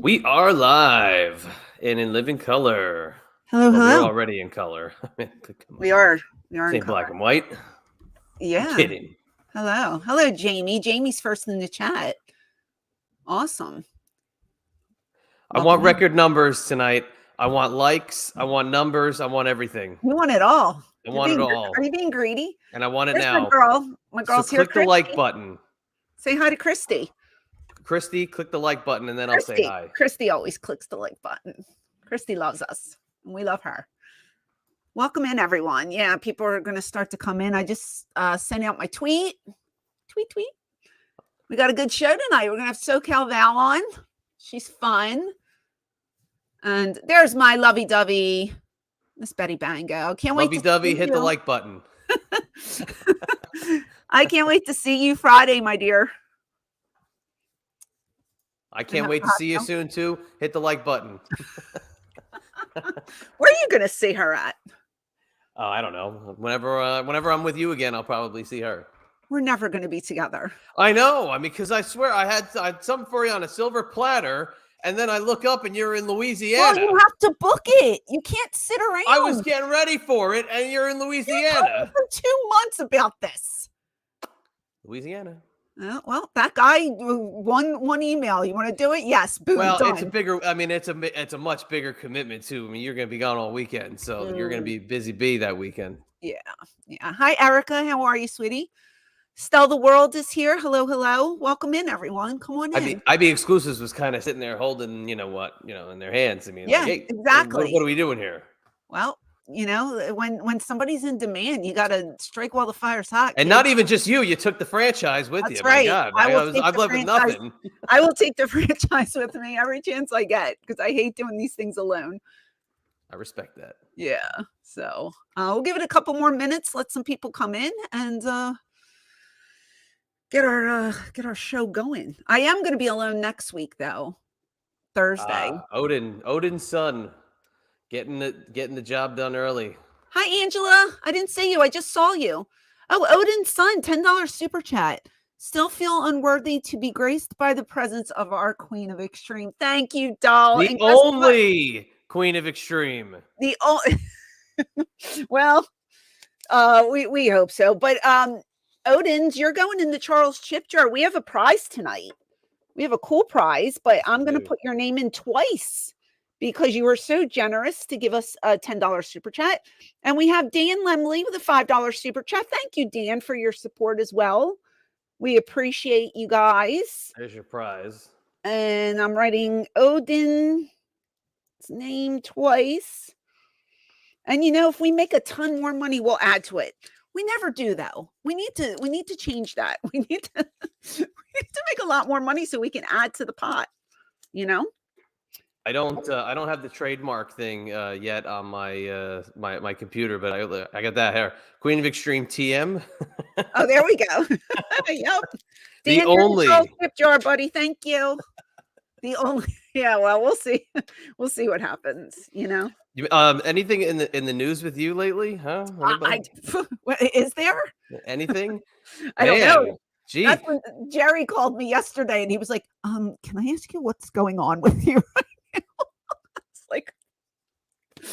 We are live and in living color. Hello, Well, we're hello. already in color. Come We on. are. We are This in ain't color. black and white. I'm Yeah. kidding. Hello. Hello, Jamie. Jamie's first in the chat. Awesome. I Welcome want in. record numbers tonight. I want likes. I want numbers. I want everything. You want it all. I want it all. Are you being greedy? And I want it There's my now. girl. My So girl's here, click the like Christy. button. Say hi to Christy. Christy, click the like button and then I'll say hi. Christy always clicks the like button. Christy loves us. And we love her. Welcome in, everyone. Yeah, people are going to start to come in. I just sent out my tweet. Tweet. We got a good show tonight. We're going to have SoCal Val on. She's fun. And there's my lovey-dovey, Miss Betty Bango. Can't wait to Lovey-dovey, see hit you. the like button. I can't wait to see you Friday, my dear. I can't wait to see you soon, too. Hit the like button. Where are you going to see her at? Oh, I don't know. Whenever I'm with you again, I'll probably see her. We're never going to be together. I know. I mean, because I swear I had something for you on a silver platter, and then I look up and you're in Louisiana. Well, you have to book it. You can't sit around. I was getting ready for it, and you're in Louisiana. You told me for 2 months about this. Louisiana. Well, that guy, one email. You want to do it? Yes. Boom. Well, done. it's a bigger. I mean, it's a much bigger commitment too. I mean, you're going to be gone all weekend, so you're going to be busy bee that weekend. Yeah. Hi, Erica. How are you, sweetie? Stell the World is here. Hello. Welcome in, everyone. Come on in. IB Exclusives was kind of sitting there holding, in their hands. I mean, yeah, like, hey, exactly. What are we doing here? Well, when somebody's in demand, you got to strike while the fire's hot. And not even just you. You took the franchise with That's you. Right. My God, I've left with nothing. I will take the franchise with me every chance I get because I hate doing these things alone. I respect that. Yeah. So we'll give it a couple more minutes. Let some people come in and get our show going. I am going to be alone next week, though. Thursday. Odin's son, getting the job done early. Hi, Angela. I didn't see you. I just saw you. Oh, Odin's son, $10 super chat. Still feel unworthy to be graced by the presence of our Queen of Extreme. Thank you, doll. The only Queen of Extreme. Well, we hope so. But Odin's, you're going in the Charles Chip jar. We have a prize tonight. We have a cool prize, but I'm going to put your name in twice because you were so generous to give us a $10 super chat. And we have Dan Lemley with a $5 super chat. Thank you, Dan, for your support as well. We appreciate you guys. There's your prize. And I'm writing Odin's name twice. And if we make a ton more money, we'll add to it. We never do, though. We need to change that. We need to make a lot more money so we can add to the pot. I don't have the trademark thing yet on my my computer, but I got that here. Queen of Extreme TM. Oh, there we go. Yep. The Dan, only tip jar, buddy. Thank you. The only. Yeah. Well, we'll see. We'll see what happens. Anything in the news with you lately? Huh? Is there anything? I don't know. Gee. That's when Jerry called me yesterday, and he was like, "Can I ask you what's going on with you right now?" It's like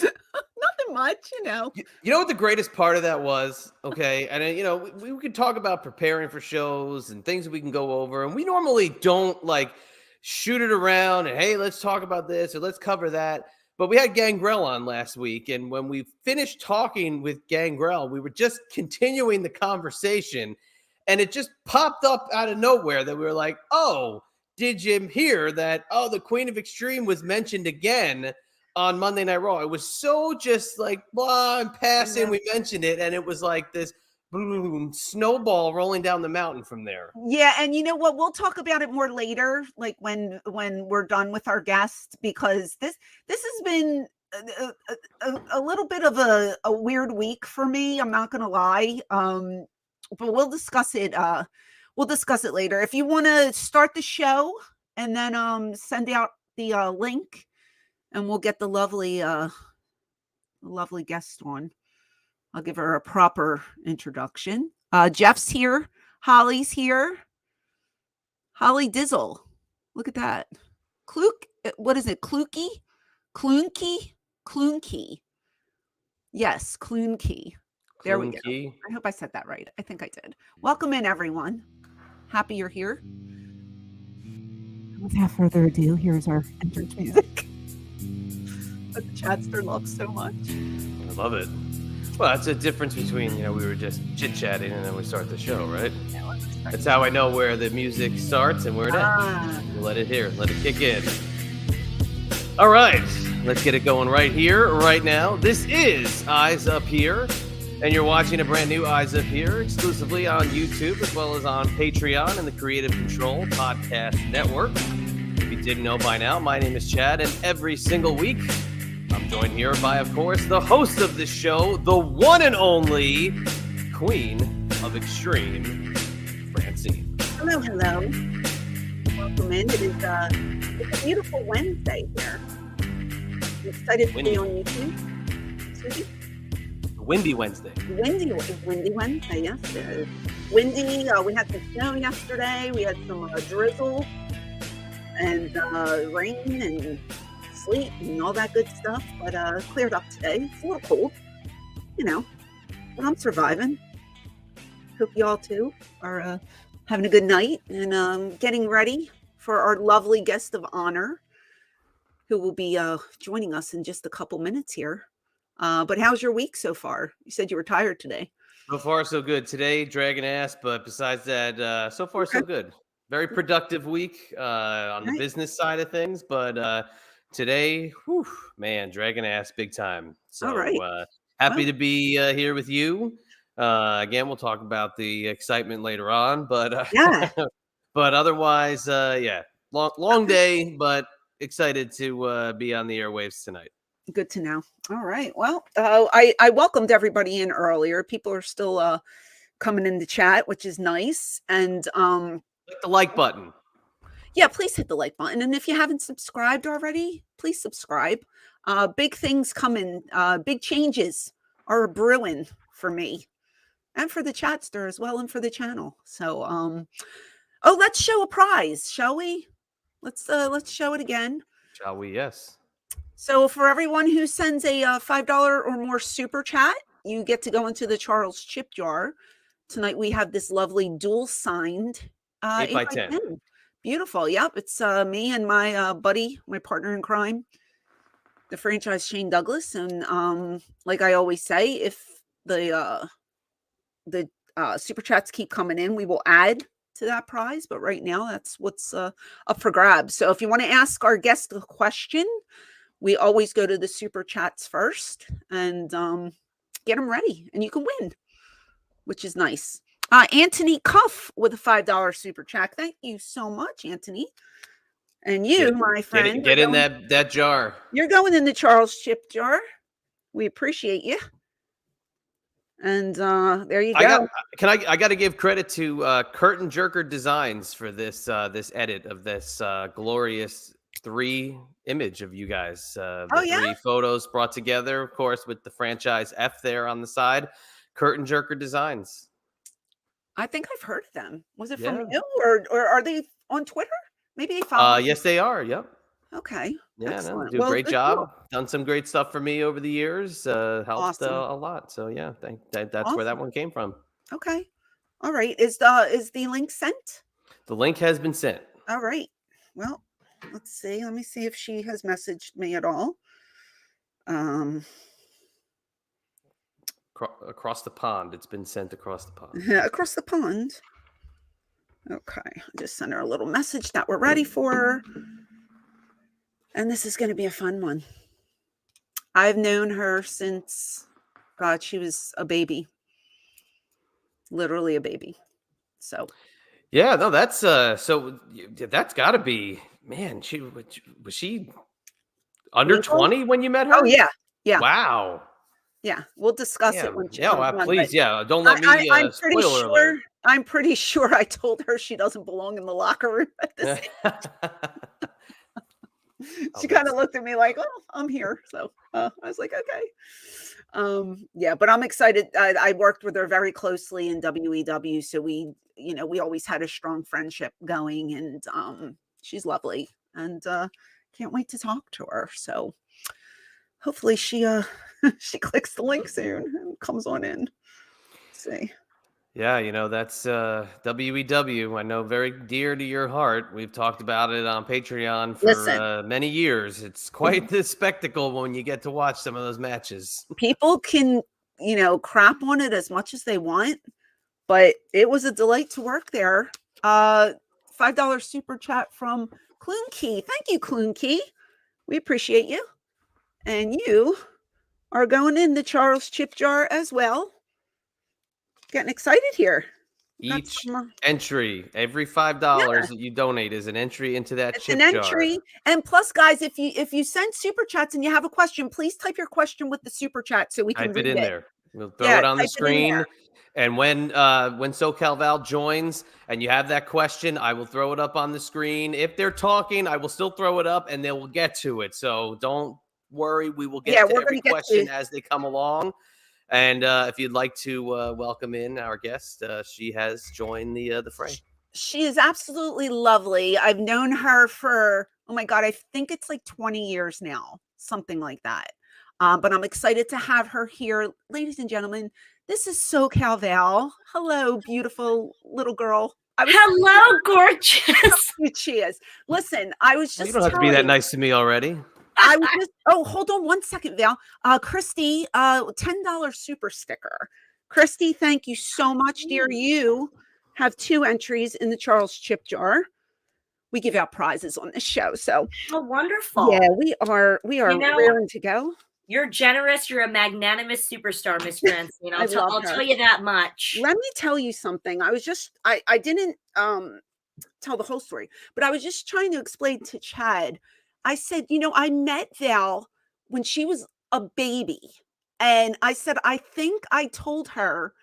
nothing much, You know what the greatest part of that was? Okay, and we could talk about preparing for shows and things that we can go over, and we normally don't shoot it around and hey, let's talk about this or let's cover that. But we had Gangrel on last week, and when we finished talking with Gangrel, we were just continuing the conversation, and it just popped up out of nowhere that we were like, oh, did you hear that? Oh, the Queen of Extreme was mentioned again on Monday Night Raw. It was so just blah, and passing, we mentioned it, and it was like this boom, snowball rolling down the mountain from there. Yeah, and you know what? We'll talk about it more later, like when we're done with our guest, because this has been a little bit of a weird week for me. I'm not gonna lie. But we'll discuss it. We'll discuss it later. If you want to start the show and then send out the link, and we'll get the lovely guest on. I'll give her a proper introduction. Jeff's here. Holly's here. Holly Dizzle. Look at that. What is it? Klunky? Klunky. Yes, Klunky. There we go. Key. I hope I said that right. I think I did. Welcome in, everyone. Happy you're here. Without further ado, here's our entrance music that the chatster loves so much. I love it. Well, it's a difference between, we were just chit-chatting and then we start the show, right? Yeah, That's how I know where the music starts and where it ends. Let it kick in. All right, let's get it going right here, right now. This is Eyes Up Here, and you're watching a brand new Eyes Up Here exclusively on YouTube as well as on Patreon and the Creative Control Podcast Network. If you didn't know by now, my name is Chad, and every single week, I'm joined here by, of course, the host of this show, the one and only Queen of Extreme, Francine. Hello. Welcome in. It's a beautiful Wednesday here. I'm excited to be on YouTube. Susie? Windy Wednesday. Windy Wednesday, yes. It is. Windy. We had some snow yesterday. We had some drizzle and rain and sleet and all that good stuff, but cleared up today. It's a little cold, but I'm surviving. Hope y'all too are having a good night and getting ready for our lovely guest of honor who will be joining us in just a couple minutes here. But how's your week so far? You said you were tired today. So far, so good. Today, dragging ass, but besides that, so far, so good. Very productive week on the business side of things, but today, dragging ass big time. So happy to be here with you. Again, we'll talk about the excitement later on, but but otherwise, long day, but excited to be on the airwaves tonight. Good to know. All right. Well, I welcomed everybody in earlier. People are still coming in the chat, which is nice. And click the like button. Yeah, please hit the like button. And if you haven't subscribed already, please subscribe. Big things coming. Big changes are brewing for me and for the chatster as well and for the channel. So, let's show a prize, shall we? Let's show it again. Shall we? Yes. So for everyone who sends a $5 or more super chat, you get to go into the Charles Chip jar. Tonight we have this lovely dual signed 8x10. Beautiful. Yep. It's me and my buddy, my partner in crime, the franchise Shane Douglas. And like I always say, if the super chats keep coming in, we will add to that prize. But right now, that's what's up for grabs. So if you want to ask our guest a question, we always go to the super chats first and get them ready, and you can win, which is nice. Anthony Cuff with a $5 super chat. Thank you so much, Anthony. And you, my friend, get in that jar. You're going in the Charles Chip jar. We appreciate you. And there you go. I got to give credit to Curtain Jerker Designs for this edit of this glorious 3 image of you guys. 3 photos brought together, of course, with the franchise F there on the side. Curtain Jerker Designs. I think I've heard of them. Was it from you or are they on Twitter? Maybe they follow. Yes, they are. Yep. Okay. Yeah, do a great job. Cool. Done some great stuff for me over the years. Helped a lot. So yeah, that's where that one came from. Okay. All right. Is the link sent? The link has been sent. All right. Well, let's see. Let me see if she has messaged me at all. Across the pond. It's been sent across the pond. Yeah, across the pond. Okay. I just sent her a little message that we're ready for her. And this is going to be a fun one. I've known her since, God, she was a baby. Literally a baby. So. Yeah, no, that's that's got to be, man, was she under 20 when you met her? Oh, yeah. Yeah. Wow. Yeah, we'll discuss it when she comes on, please. Don't let me I'm pretty sure I told her she doesn't belong in the locker room at this She kind of looked at me like, "Oh, I'm here." So I was like, "Okay." Yeah, but I'm excited. I worked with her very closely in WEW, so we always had a strong friendship going, and she's lovely. and can't wait to talk to her. So hopefully she she clicks the link soon and comes on in. Let's see. Yeah, that's WEW. I know very dear to your heart. We've talked about it on Patreon for Listen, many years. It's quite the spectacle when you get to watch some of those matches. people can, crap on it as much as they want, but it was a delight to work there. $5 super chat from Clunkey. Thank you, Clunkey. We appreciate you. And you are going in the Charles chip jar as well. Getting excited here. Each entry, every $5 that you donate is an entry into that chip jar. It's an entry. And plus, guys, if you send super chats and you have a question, please type your question with the super chat so we can type read it in there. We'll throw it on the screen. And when SoCal Val joins and you have that question, I will throw it up on the screen. If they're talking, I will still throw it up and they will get to it. So don't worry. We will get to every question as they come along. And if you'd like to welcome in our guest, she has joined the fray. She is absolutely lovely. I've known her for, oh my God, I think it's like 20 years now, something like that. But I'm excited to have her here. Ladies and gentlemen, this is SoCal Val. Hello, beautiful little girl. Hello, gorgeous. She is. Listen, I was just. You don't have to be that nice to me already. I was just, hold on one second, Val. Christy, $10 super sticker. Christy, thank you so much, dear. You have 2 entries in the Charles chip jar. We give out prizes on this show. So wonderful. Yeah, we are raring to go. You're generous. You're a magnanimous superstar, Miss Francine. I'll tell you that much. Let me tell you something. I was just, I didn't tell the whole story, but I was just trying to explain to Chad. I said, I met Val when she was a baby. And I said, I think I told her,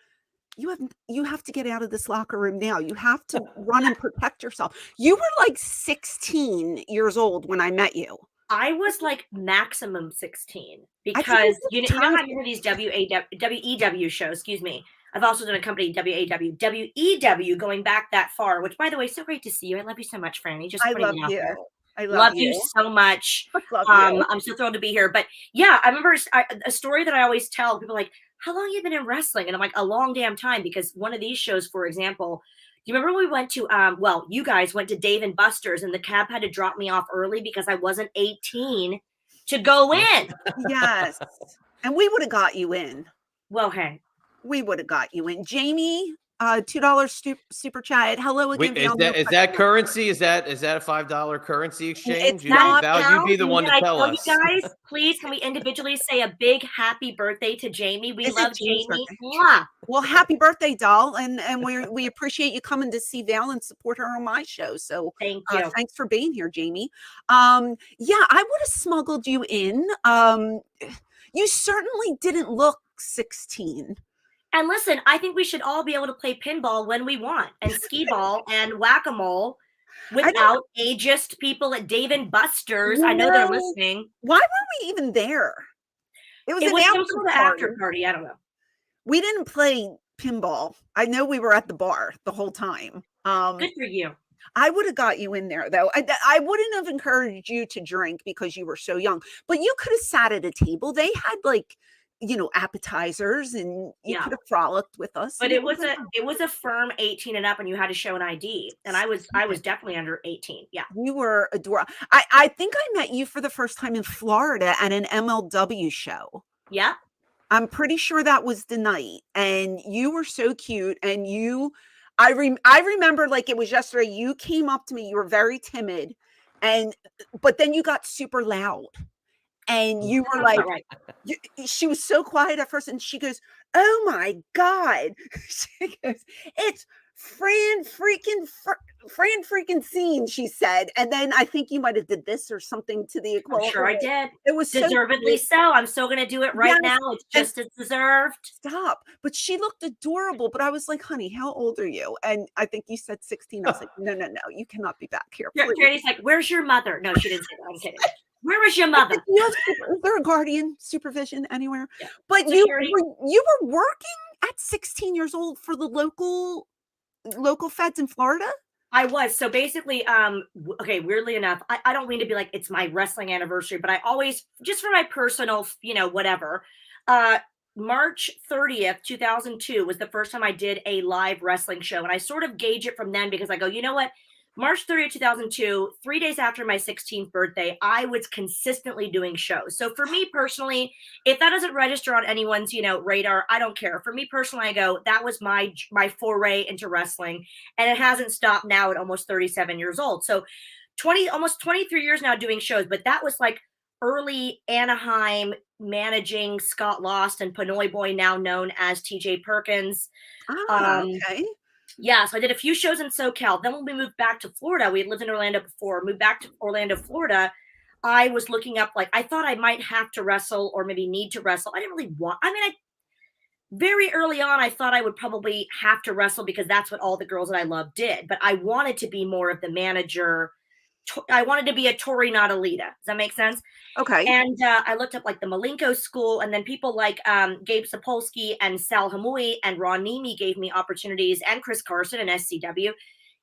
you have to get out of this locker room now. You have to run and protect yourself. You were like 16 years old when I met you. I was like maximum 16 because you know how you hear these WEW shows, excuse me. I've also done a company, WEW, going back that far, which, by the way, so great to see you. I love you so much, Franny. I love you. I love you so much. I'm so thrilled to be here. But yeah, I remember a story that I always tell people, like, how long have you been in wrestling? And I'm like, a long damn time, because one of these shows, for example, do you remember we went to, you guys went to Dave and Buster's and the cab had to drop me off early because I wasn't 18 to go in. Yes. And we would have got you in. Well, hey. We would have got you in. Jamie, $2 super chat. Hello again. Wait, is that currency? Is that a $5 currency exchange? You'd be the one to tell us. You guys, please, can we individually say a big happy birthday to Jamie? We love Jamie. Well, happy birthday, doll, and we appreciate you coming to see Val and support her on my show. So thank you. Thanks for being here, Jamie. I would have smuggled you in. You certainly didn't look 16. And listen, I think we should all be able to play pinball when we want, and skee ball and whack-a-mole without ageist people at Dave and Buster's. I know they're listening. Why were we even there? It was some after party. I don't know. We didn't play pinball. I know we were at the bar the whole time. Good for you. I would have got you in there, though. I wouldn't have encouraged you to drink because you were so young, but you could have sat at a table. They had appetizers, and you could have frolicked with us. But it was a firm 18 and up, and you had to show an ID. And I was definitely under 18. Yeah. You were adorable. I think I met you for the first time in Florida at an MLW show. Yeah. I'm pretty sure that was the night. And you were so cute. And I remember like it was yesterday. You came up to me. You were very timid. But then you got super loud. And you were like, she was so quiet at first. And she goes, oh my God. She goes, it's Fran freaking scene, she said. And then I think you might have did this or something to the equality. I'm sure I did. It was deservedly so. I'm still going to do it right now. It's just as deserved. Stop. But she looked adorable. But I was like, honey, how old are you? And I think you said 16. I was like, no, you cannot be back here. Journey's like, where's your mother? No, she didn't say that. I'm kidding. Where was your mother? Is there a guardian supervision anywhere? Yeah. But you were working at 16 years old for the local feds in Florida? I was. So basically, okay, weirdly enough, I don't mean to be like, it's my wrestling anniversary, but I always, just for my personal, whatever, uh, March 30th, 2002 was the first time I did a live wrestling show. And I sort of gauge it from then because I go, you know what? March 30th, 2002, 3 days after my 16th birthday, I was consistently doing shows. So for me personally, if that doesn't register on anyone's, radar, I don't care. For me personally, I go, that was my foray into wrestling, and it hasn't stopped now at almost 37 years old. So almost 23 years now doing shows, but that was like early Anaheim managing Scott Lost and Pinoy Boy, now known as TJ Perkins. Okay. Yeah, so I did a few shows in SoCal. Then when we moved back to Florida, we had lived in Orlando before, moved back to Orlando, Florida, I was looking up, like, I thought I might have to wrestle or maybe need to wrestle. I didn't really want, very early on, I thought I would probably have to wrestle because that's what all the girls that I loved did. But I wanted to be more of the manager. I wanted to be a Tori, not a Lita. Does that make sense? Okay. And I looked up like the Malenko School, and then people like Gabe Sapolsky and Sal Hamui and Ron Nemi gave me opportunities, and Chris Carson and SCW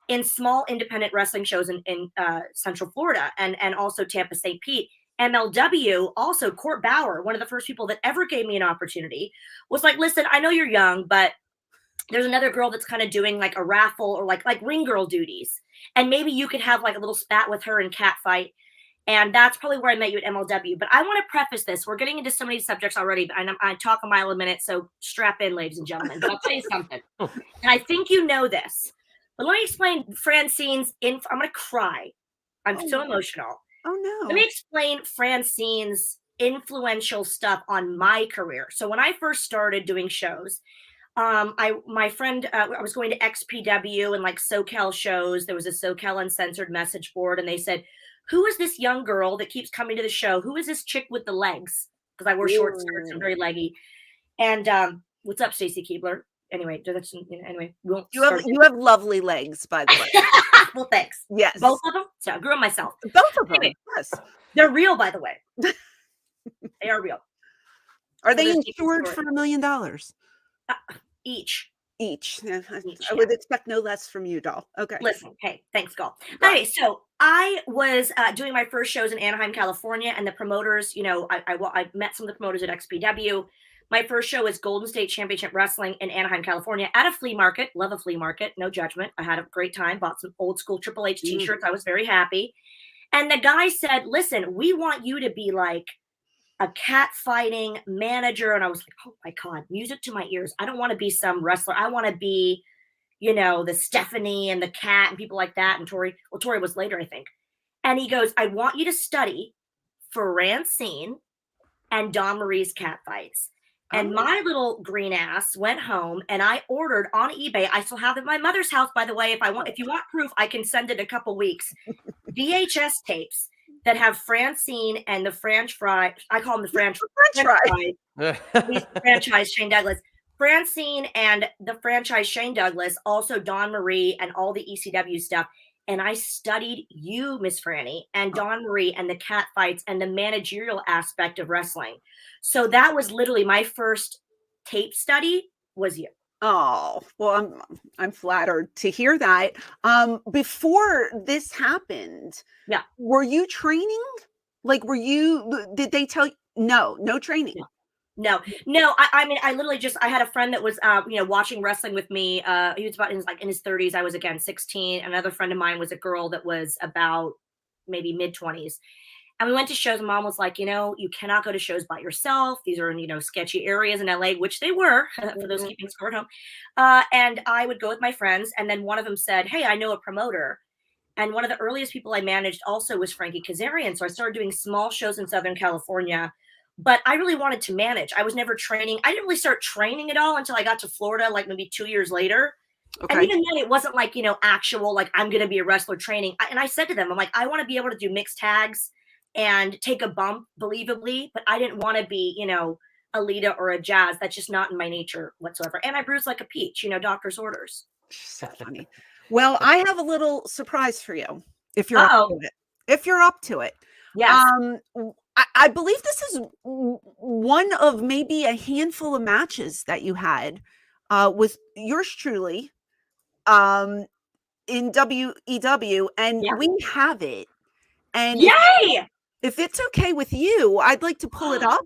in small independent wrestling shows in Central Florida and also Tampa St. Pete. MLW, also Court Bauer, one of the first people that ever gave me an opportunity, was like, listen, I know you're young, but there's another girl that's kind of doing like a raffle or like ring girl duties. And maybe you could have like a little spat with her and cat fight. And that's probably where I met you at MLW. But I want to preface this. We're getting into so many subjects already, but I talk a mile a minute, so strap in, ladies and gentlemen. But I'll tell you something. And I think you know this. But let me explain Francine's I'm going to cry. I'm so emotional. Oh, no. Let me explain Francine's influential stuff on my career. So when I first started doing shows, my friend, I was going to XPW and like SoCal shows. There was a SoCal Uncensored message board, and they said, who is this young girl that keeps coming to the show? Who is this chick with the legs? Because I wore short skirts and very leggy. And what's up, Stacey Keebler? Anyway, you have lovely legs, by the way. Well, thanks. Yes, both of them. So I grew them myself. Both of them. Anyway, yes, they're real, by the way. They are real. Are they insured for $1 million? Each. Yeah, I would expect no less from you, doll. Okay. Listen, hey, thanks, Gall. Okay, so I was doing my first shows in Anaheim, California, and the promoters, I met some of the promoters at XPW. My first show was Golden State Championship Wrestling in Anaheim, California, at a flea market. Love a flea market, no judgment. I had a great time, bought some old school Triple H t-shirts. I was very happy. And the guy said, listen, we want you to be like a cat fighting manager. And I was like, oh my God, music to my ears. I don't want to be some wrestler. I want to be, the Stephanie and the cat and people like that. And Tori was later, I think. And he goes, I want you to study Francine and Dawn Marie's cat fights. And my little green ass went home and I ordered on eBay. I still have it at my mother's house, by the way. If you want proof, I can send it in a couple weeks. VHS tapes that have Francine and the French fry. I call them the French fry. Franchise Shane Douglas. Francine and the franchise Shane Douglas, also Dawn Marie and all the ECW stuff. And I studied you, Miss Franny, and Dawn Marie and the cat fights and the managerial aspect of wrestling. So that was literally my first tape study was you. Oh, well, I'm flattered to hear that. Before this happened, yeah, were you training? Like, did they tell you? No training. No. I literally I had a friend that was, watching wrestling with me. He was about in his 30s. I was again 16. Another friend of mine was a girl that was about maybe mid 20s. And we went to shows. And Mom was like, you cannot go to shows by yourself. These are in, sketchy areas in LA, which they were for those keeping score at home. And I would go with my friends. And then one of them said, hey, I know a promoter. And one of the earliest people I managed also was Frankie Kazarian. So I started doing small shows in Southern California. But I really wanted to manage. I was never training. I didn't really start training at all until I got to Florida, like maybe 2 years later. Okay. And even then, it wasn't like, actual, like, I'm going to be a wrestler training. And I said to them, I'm like, I want to be able to do mixed tags and take a bump believably. But I didn't want to be, a Lita or a Jazz. That's just not in my nature whatsoever. And I bruise like a peach, doctor's orders. So funny. Well, I have a little surprise for you if you're up to it. If you're up to it. Yes. I believe this is one of maybe a handful of matches that you had with yours truly in WEW, and Yeah. we have it. And Yay! if it's okay with you, I'd like to pull it up,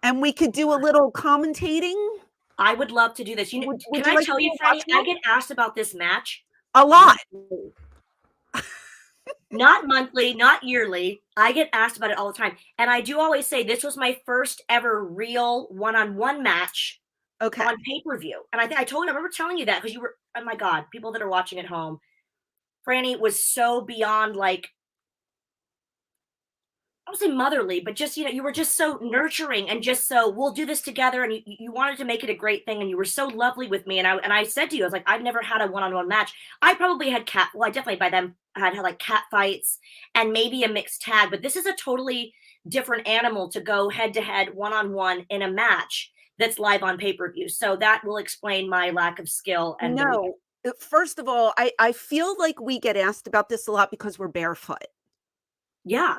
and we could do a little commentating. I would love to do this. You know, Would can you I like tell to you, do a Franny, watch I along? get asked about this match A lot. not monthly, not yearly. I get asked about it all the time. And I do always say this was my first ever real one-on-one match Okay. on pay-per-view. And I remember telling you that because you were, oh my God, people that are watching at home, Franny was so beyond like, I don't say motherly, but just, you were just so nurturing and just so, we'll do this together. And you wanted to make it a great thing. And you were so lovely with me. And I said to you, I was like, I've never had a one-on-one match. I probably had I definitely by then had like cat fights and maybe a mixed tag, but this is a totally different animal to go head to head, one-on-one in a match that's live on pay-per-view. So that will explain my lack of skill. And No, first of all, I feel like we get asked about this a lot because we're barefoot. yeah.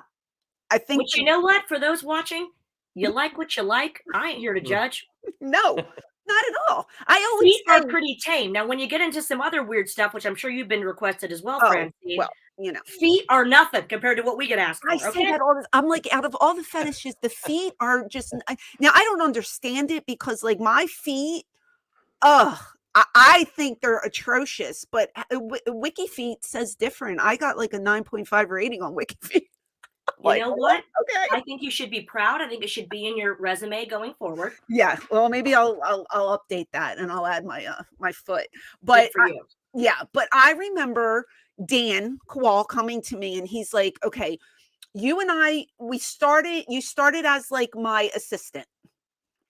I think Which, you know what, for those watching, you like what you like. I ain't here to judge. no, not at all. I always Feet are said, pretty tame. Now, when you get into some other weird stuff, which I'm sure you've been requested as well, oh, Francine, well, feet are nothing compared to what we get asked I for, say okay? that all the I'm like, out of all the fetishes, the feet are just now I don't understand it because like my feet, ugh, I think they're atrocious, but Wiki Feet says different. I got like a 9.5 rating on Wiki Feet. You Like, know oh, what? okay. I think you should be proud. I think it should be in your resume going forward. Yeah, well, maybe I'll update that and I'll add my my foot. Good But for you. yeah, but I remember Dan Kowal coming to me and he's like, "Okay, you and I you started as like my assistant."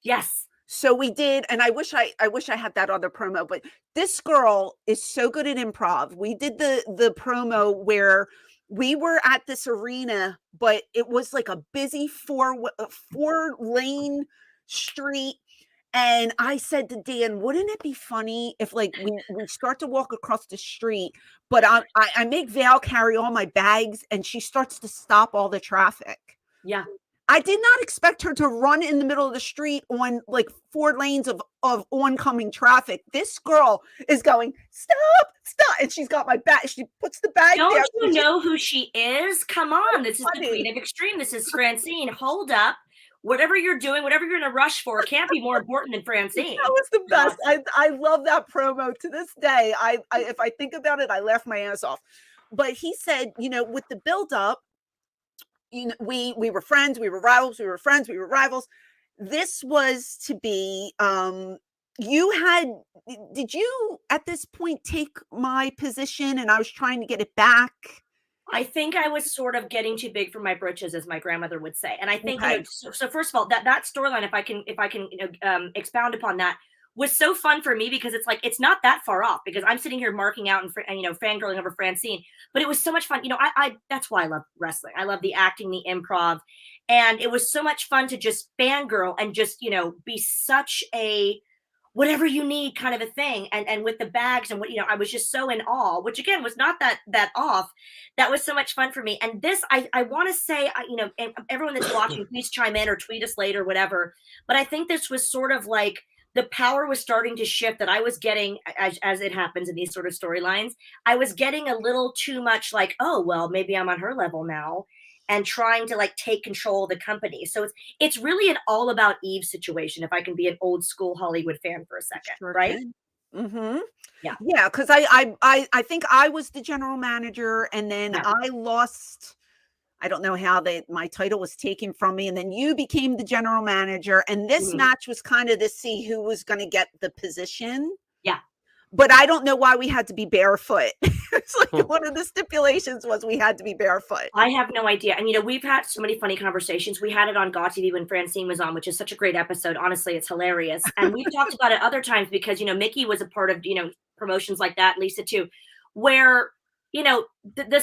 Yes. So we did, and I wish I had that other promo, but this girl is so good at improv. We did the promo where we were at this arena, but it was like a busy four lane street. And I said to Dan, wouldn't it be funny if like we start to walk across the street, but I make Val carry all my bags and she starts to stop all the traffic. Yeah. I did not expect her to run in the middle of the street on like 4 lanes of oncoming traffic. This girl is going, stop, stop. And she's got my bag. She puts the bag Don't down. you know who she is? Come on. This is the funny. Queen of Extreme. This is Francine. Hold up. Whatever you're doing, whatever you're in a rush for, can't be more important than Francine. That was the best. Awesome. I love that promo to this day. I if I think about it, I laugh my ass off. But he said, with the buildup, we were friends, we were rivals, we were friends, we were rivals. This was to be did you at this point take my position and I was trying to get it back? I think I was sort of getting too big for my britches, as my grandmother would say. And I think, Okay. so first of all, that storyline, if I can, expound upon that, was so fun for me because it's like, it's not that far off because I'm sitting here marking out and fangirling over Francine, but it was so much fun. That's why I love wrestling. I love the acting, the improv. And it was so much fun to just fangirl and just, be such a, whatever you need kind of a thing. And with the bags and I was just so in awe, which again was not that off. That was so much fun for me. And this, I want to say, and everyone that's watching, please chime in or tweet us later, whatever. But I think this was sort of like the power was starting to shift that I was getting as it happens in these sort of storylines. I was getting a little too much like, oh, well, maybe I'm on her level now. And trying to like take control of the company. So it's really an all about Eve situation. If I can be an old school Hollywood fan for a second, Sure right? Mm-hmm. Yeah. Because I think I was the general manager, and then I lost. I don't know how my title was taken from me, and then you became the general manager. And this match was kind of to see who was going to get the position. Yeah. But I don't know why we had to be barefoot. It's like one of the stipulations was we had to be barefoot. I have no idea. And, we've had so many funny conversations. We had it on GAW TV when Francine was on, which is such a great episode. Honestly, it's hilarious. And we've talked about it other times because, Mickey was a part of, promotions like that, Lisa too, where, the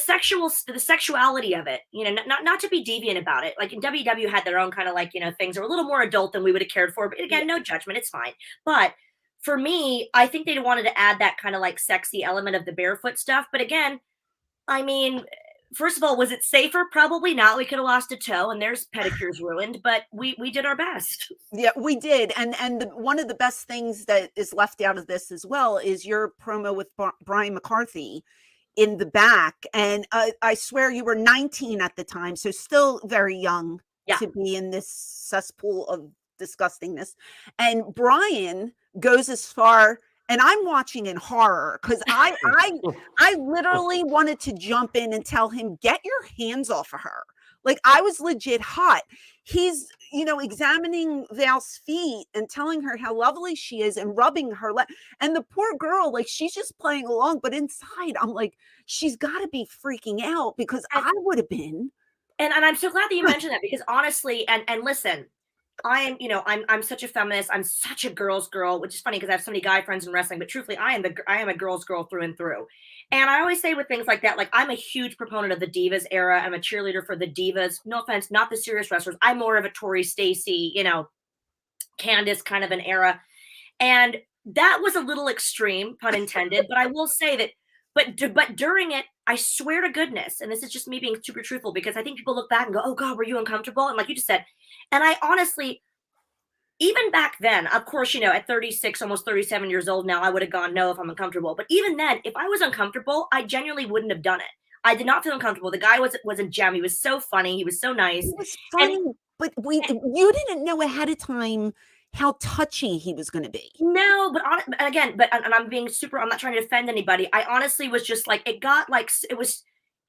sexuality of it, not to be deviant about it. Like in WW had their own kind of like, things that were a little more adult than we would have cared for. But again, no judgment. It's fine. But for me, I think they wanted to add that kind of like sexy element of the barefoot stuff. But again, I mean, first of all, was it safer? Probably not. We could have lost a toe, and there's pedicures ruined. But we did our best. Yeah, we did. And one of the best things that is left out of this as well is your promo with Brian McCarthy in the back. And I swear you were 19 at the time, so still very young to be in this cesspool of disgustingness. And Brian goes as far, and I'm watching in horror because I literally wanted to jump in and tell him, get your hands off of her. Like, I was legit hot. He's, examining Val's feet and telling her how lovely she is and rubbing her leg. And the poor girl, like, she's just playing along. But inside, I'm like, she's got to be freaking out because I would have been. And I'm so glad that you mentioned that, because honestly, and listen, I am, I'm such a feminist. I'm such a girl's girl, which is funny because I have so many guy friends in wrestling, but truthfully, I am a girl's girl through and through. And I always say with things like that, like, I'm a huge proponent of the Divas era. I'm a cheerleader for the Divas. No offense, not the serious wrestlers. I'm more of a Tori Stacy, Candice kind of an era. And that was a little extreme, pun intended, but I will say that, but during it, I swear to goodness, and this is just me being super truthful, because I think people look back and go, oh God, were you uncomfortable? And like you just said, and I honestly, even back then, of course, at 36, almost 37 years old now, I would have gone, no, if I'm uncomfortable. But even then, if I was uncomfortable, I genuinely wouldn't have done it. I did not feel uncomfortable. The guy was a gem. He was so funny. He was so nice. He was funny, but you didn't know ahead of time how touchy he was going to be. No, but and I'm being super, I'm not trying to offend anybody. I honestly was just like, it got like, it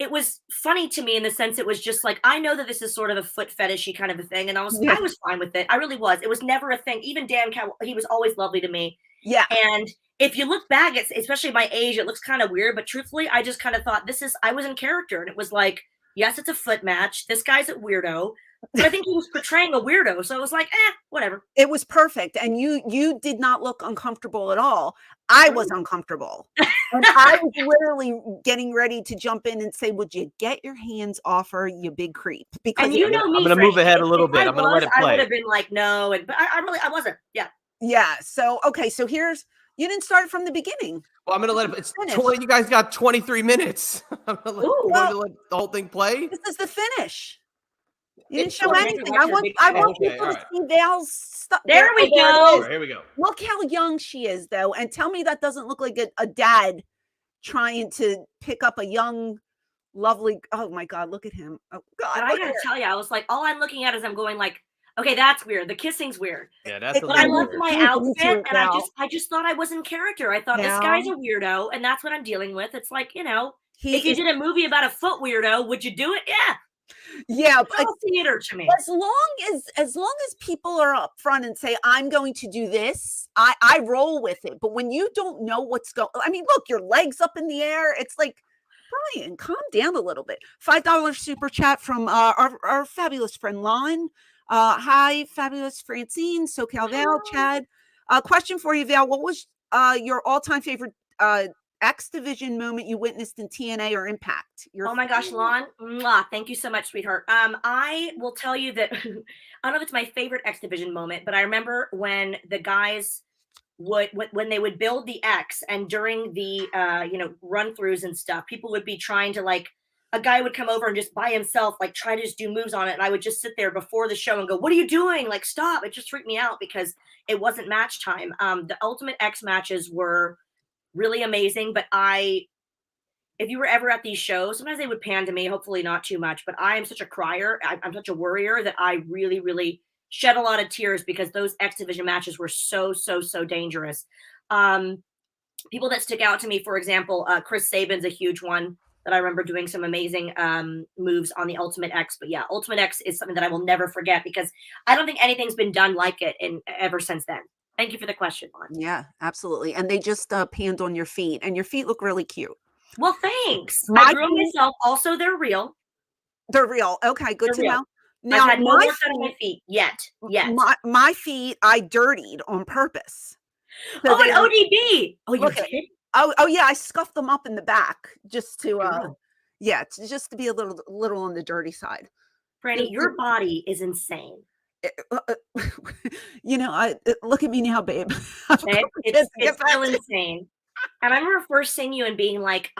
was funny to me in the sense it was just like, I know that this is sort of a foot fetishy kind of a thing. And I was fine with it. I really was. It was never a thing. Even Dan Cow, he was always lovely to me. Yeah. And if you look back, especially my age, it looks kind of weird, but truthfully, I just kind of thought I was in character. And it was like, yes, it's a foot match. This guy's a weirdo. But I think he was portraying a weirdo. So it was like, whatever. It was perfect. And you did not look uncomfortable at all. I was uncomfortable. And I was literally getting ready to jump in and say, would you get your hands off her, you big creep? Because me, I'm going to move ahead a little bit. I'm going to let it play. I would have been like, no. But I wasn't. Yeah. Yeah. So, okay. So you didn't start from the beginning. Well, I'm going to let it. It's 20. You guys got 23 minutes. I'm going to let the whole thing play. This is the finish. You didn't show anything. I want people to see Val's stuff. There we go. Here we go. Look how young she is, though. And tell me that doesn't look like a dad trying to pick up a young, lovely. Oh, my God. Look at him. Oh, God. But I got to tell you, I was like, all I'm looking at is I'm going like, okay, that's weird. The kissing's weird. Yeah, that's but I loved my outfit, and I just thought I was in character. I thought this guy's a weirdo, and that's what I'm dealing with. It's like, if you did a movie about a foot weirdo, would you do it? Yeah. Yeah, but theater to me. As long as people are up front and say, I'm going to do this, I roll with it. But when you don't know what's going, I mean, look, your legs up in the air. It's like, Brian, calm down a little bit. $5 super chat from our fabulous friend Lon. Hi, fabulous Francine, SoCal Val, Chad. Question for you, Val. What was your all-time favorite X Division moment you witnessed in TNA or Impact? Oh my gosh, Lon, thank you so much, sweetheart. I will tell you that I don't know if it's my favorite X Division moment, but I remember when the guys when they would build the X, and during the run throughs and stuff, people would be trying to, like, a guy would come over and just by himself, like, try to just do moves on it, and I would just sit there before the show and go, "What are you doing? Like, stop!" It just freaked me out because it wasn't match time. The Ultimate X matches were really amazing, but if you were ever at these shows, sometimes they would pan to me, hopefully not too much, but I am such a crier, I'm such a worrier that I really, really shed a lot of tears because those X Division matches were so, so, so dangerous. People that stick out to me, for example, Chris Sabin's a huge one that I remember doing some amazing moves on the Ultimate X. But yeah, Ultimate X is something that I will never forget because I don't think anything's been done like it ever since then. Thank you for the question, Lon. Yeah, absolutely. And they just panned on your feet, and your feet look really cute. Well, thanks. I drew them myself. Also, they're real. They're real. Okay, good to know. Now, I've had no work done on my feet yet. My feet, I dirtied on purpose. So an ODB. Oh, you did? Oh, yeah. I scuffed them up in the back just to, just to be a little on the dirty side. Franny, your body is insane. Look at me now, babe. It's still insane. And I remember first seeing you and being like,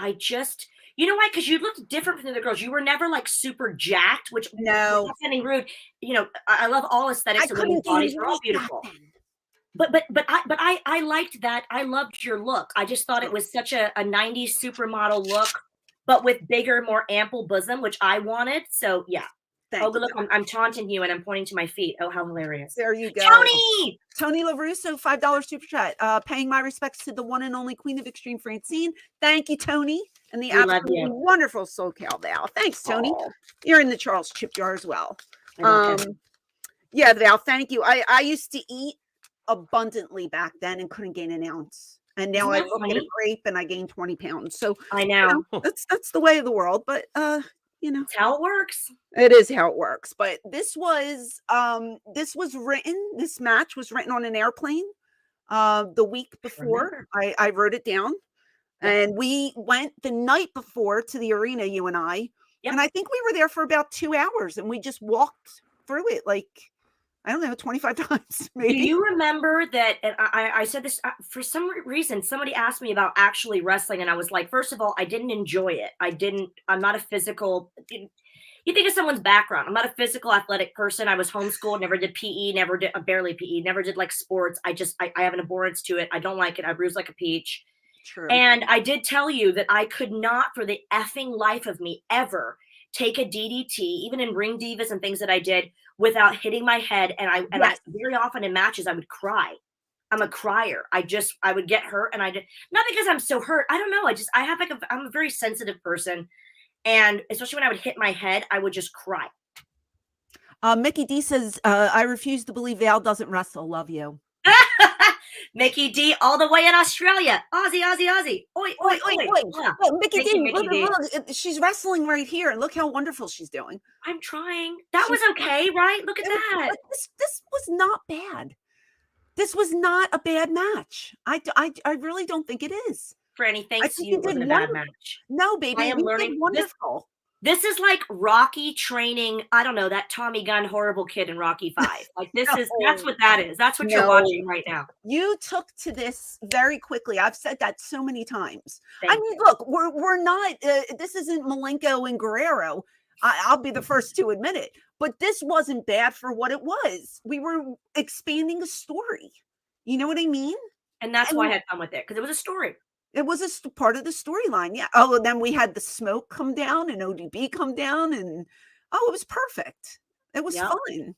You know why? Because you looked different from the other girls. You were never like super jacked, which No. not sounding rude. You know, I love all aesthetics of women's bodies. They're all beautiful. But I liked that. I loved your look. I just thought it was such a 90s supermodel look, but with bigger, more ample bosom, which I wanted. So yeah. Thank you. Look, I'm taunting you and I'm pointing to my feet. Oh, how hilarious. There you go. Tony LaRusso, $5 super chat. Paying my respects to the one and only queen of extreme, Francine. Thank you, Tony. And the absolutely wonderful SoCal Val. Thanks, Tony. Aww. You're in the Charles chip jar as well. Yeah, Val, thank you. I used to eat abundantly back then and couldn't gain an ounce. And now I look at a grape and I gain 20 pounds. So I know. That's the way of the world. But you know, it's how it works. It is how it works. But this match was written on an airplane the week before. I wrote it down. And we went the night before to the arena, you and I. Yep. And I think we were there for about 2 hours and we just walked through it like, I don't know, 25 times maybe. Do you remember that? And I said this for some reason, somebody asked me about actually wrestling. And I was like, first of all, I didn't enjoy it. I'm not a physical, you think of someone's background. I'm not a physical athletic person. I was homeschooled, never did PE, barely PE, never did like sports. I have an abhorrence to it. I don't like it. I bruise like a peach. True. And I did tell you that I could not for the effing life of me ever take a DDT, even in Ring Divas and things that I did, without hitting my head. And I very often in matches, I would cry. I'm a crier. I would get hurt. And not because I'm so hurt. I don't know. I'm a very sensitive person. And especially when I would hit my head, I would just cry. Mickey D says, I refuse to believe Val doesn't wrestle. Love you. Mickey D all the way in Australia. Aussie. Oi, oi, oi. Yeah. Well, Mickey D, look, she's wrestling right here. Look how wonderful she's doing. I'm trying. That was okay, right? Look at that. This was not bad. This was not a bad match. I really don't think it is. Franny, thanks to you. It wasn't a bad match. No, baby. I am learning. Wonderful. This is like Rocky training, I don't know, that Tommy Gunn horrible kid in Rocky 5. Like that's what that is. That's what you're watching right now. You took to this very quickly. I've said that so many times. Look, we're not, this isn't Malenko and Guerrero. I'll be the first to admit it. But this wasn't bad for what it was. We were expanding a story. You know what I mean? And that's why I had fun with it, because it was a story. It was a part of the storyline. Yeah. Oh, and then we had the smoke come down and ODB come down. And it was perfect. It was fun.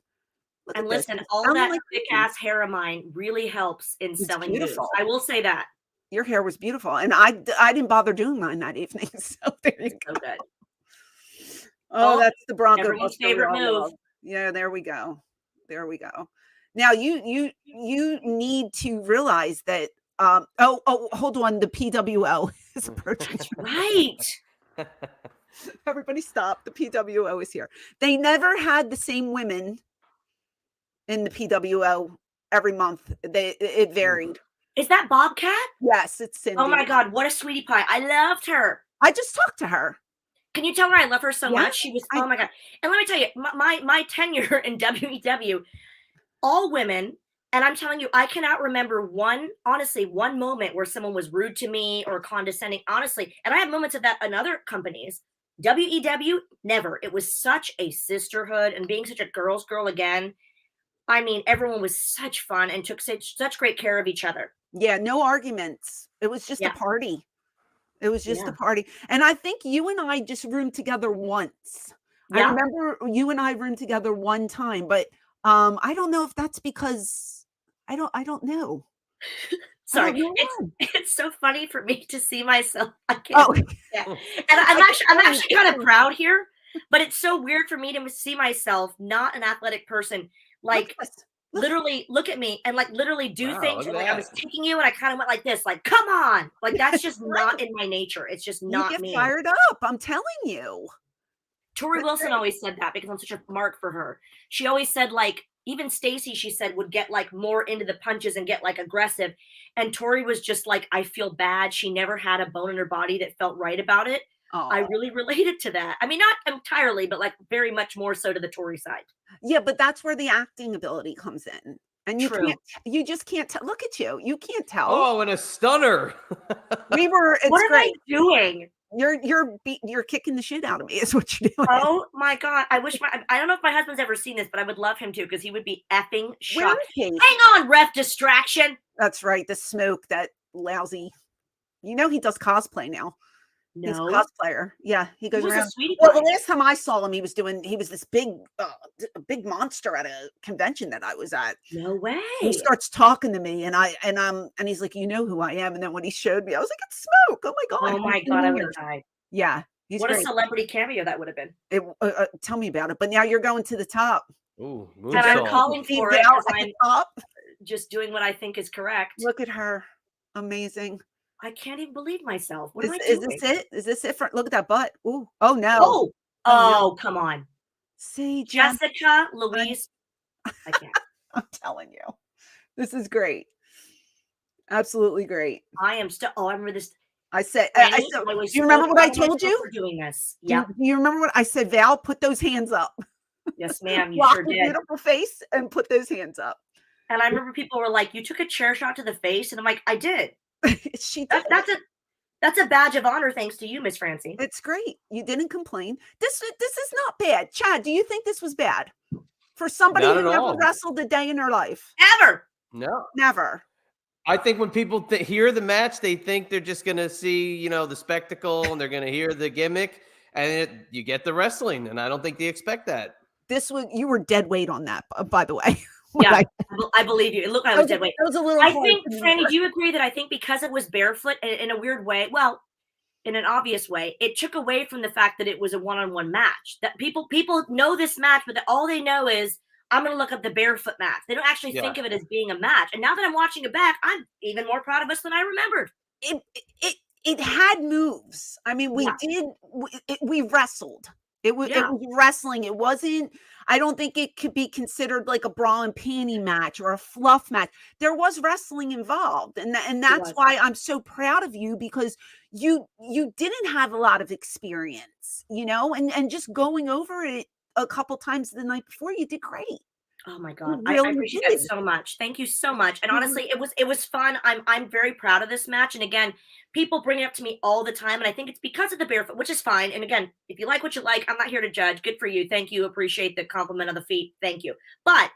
And listen, all that thick ass hair of mine really helps in selling moves. I will say that. Your hair was beautiful. And I didn't bother doing mine that evening. So there you go. So good. Oh, that's the Bronco. Everyone's favorite move. Yeah, there we go. Now you need to realize that hold on. The PWO is approaching. Right. Everybody stop. The PWO is here. They never had the same women in the PWO every month. It varied. Is that Bobcat? Yes, it's Cindy. Oh my God, what a sweetie pie. I loved her. I just talked to her. Can you tell her I love her so much? She was, oh my God. And let me tell you, my tenure in WEW, all women. And I'm telling you, I cannot remember one moment where someone was rude to me or condescending, honestly. And I have moments of that in other companies. WEW, never. It was such a sisterhood and being such a girl's girl again. I mean, everyone was such fun and took such great care of each other. Yeah, no arguments. It was just a party. It was just a party. And I think you and I just roomed together once. Yeah. I remember you and I roomed together one time, but I don't know if that's because I don't know. Sorry, it's so funny for me to see myself. I can't. Yeah. And I'm actually kind of proud here, but it's so weird for me to see myself not an athletic person, like literally look at me and like literally do things. Like I was taking you and I kind of went like this, like come on, like that's just not in my nature. It's just not me. You get fired up. I'm telling you. Tori Wilson always said that because I'm such a mark for her. She always said like. Even Stacy, she said, would get like more into the punches and get like aggressive. And Tori was just like, I feel bad. She never had a bone in her body that felt right about it. I really related to that. I mean, not entirely, but like very much more so to the Tori side. Yeah, but that's where the acting ability comes in. And you just can't tell. Look at you. You can't tell. Oh, and a stunner. What am I doing? You're kicking the shit out of me is what you're doing. Oh my God. I don't know if my husband's ever seen this, but I would love him to, because he would be effing Where shocked. is he? Hang on, ref distraction. That's right. The smoke, that lousy. You know he does cosplay now. He's a No. cosplayer. Yeah, he goes He was a around. sweetie Well, pie. the last time I saw him, he was this big monster at a convention that I was at. No way. He starts talking to me, and he's like, you know who I am. And then when he showed me, I was like, it's Smoke. Oh my God. Oh my God, I would have died. Yeah. He's What great. a celebrity cameo that would have been. Tell me about it. But now you're going to the top. Ooh, And I'm moonsault. calling See for it Val because at I'm the top. just doing what I think is correct. Look at her. Amazing. I can't even believe myself. What am I Is doing? this it? Is this it? Look at that butt. Ooh. Oh no. Oh, come on. See, Jen, Jessica, Louise. I can't. I'm telling you, this is great. Absolutely great. I am still. Oh, I remember this. I said, Franny, do was you remember so what I proud of told myself you? for doing this? Do Yeah. you remember what I said? Val, put those hands up. Yes, ma'am. You Rock sure your did. beautiful face and put those hands up. And I remember people were like, "You took a chair shot to the face," and I'm like, "I did." She did. That's a badge of honor, thanks to you, Miss Francine. It's great. You didn't complain. This is not bad. Chad, do you think this was bad for somebody Not who at never all. wrestled a day in their life? Ever. No. Never. I think when people hear the match, they think they're just going to see, the spectacle, and they're going to hear the gimmick, and you get the wrestling. And I don't think they expect that. You were dead weight on that, by the way. Yeah, I believe you. It looked like I was dead weight. That was a little. I think, Franny, do you agree that I think because it was barefoot in a weird way? Well, in an obvious way, it took away from the fact that it was a one-on-one match. That people know this match, but all they know is I'm going to look up the barefoot match. They don't actually think of it as being a match. And now that I'm watching it back, I'm even more proud of us than I remembered. It had moves. I mean, we wrestled. It was wrestling. It wasn't. I don't think it could be considered like a bra and panty match or a fluff match. There was wrestling involved, and that's why I'm so proud of you, because you didn't have a lot of experience, and just going over it a couple times the night before, you did great. Oh my God. Really I appreciate that so much. Thank you so much. And honestly, it was fun. I'm very proud of this match. And again, people bring it up to me all the time. And I think it's because of the barefoot, which is fine. And again, if you like what you like, I'm not here to judge. Good for you. Thank you. Appreciate the compliment of the feet. Thank you. But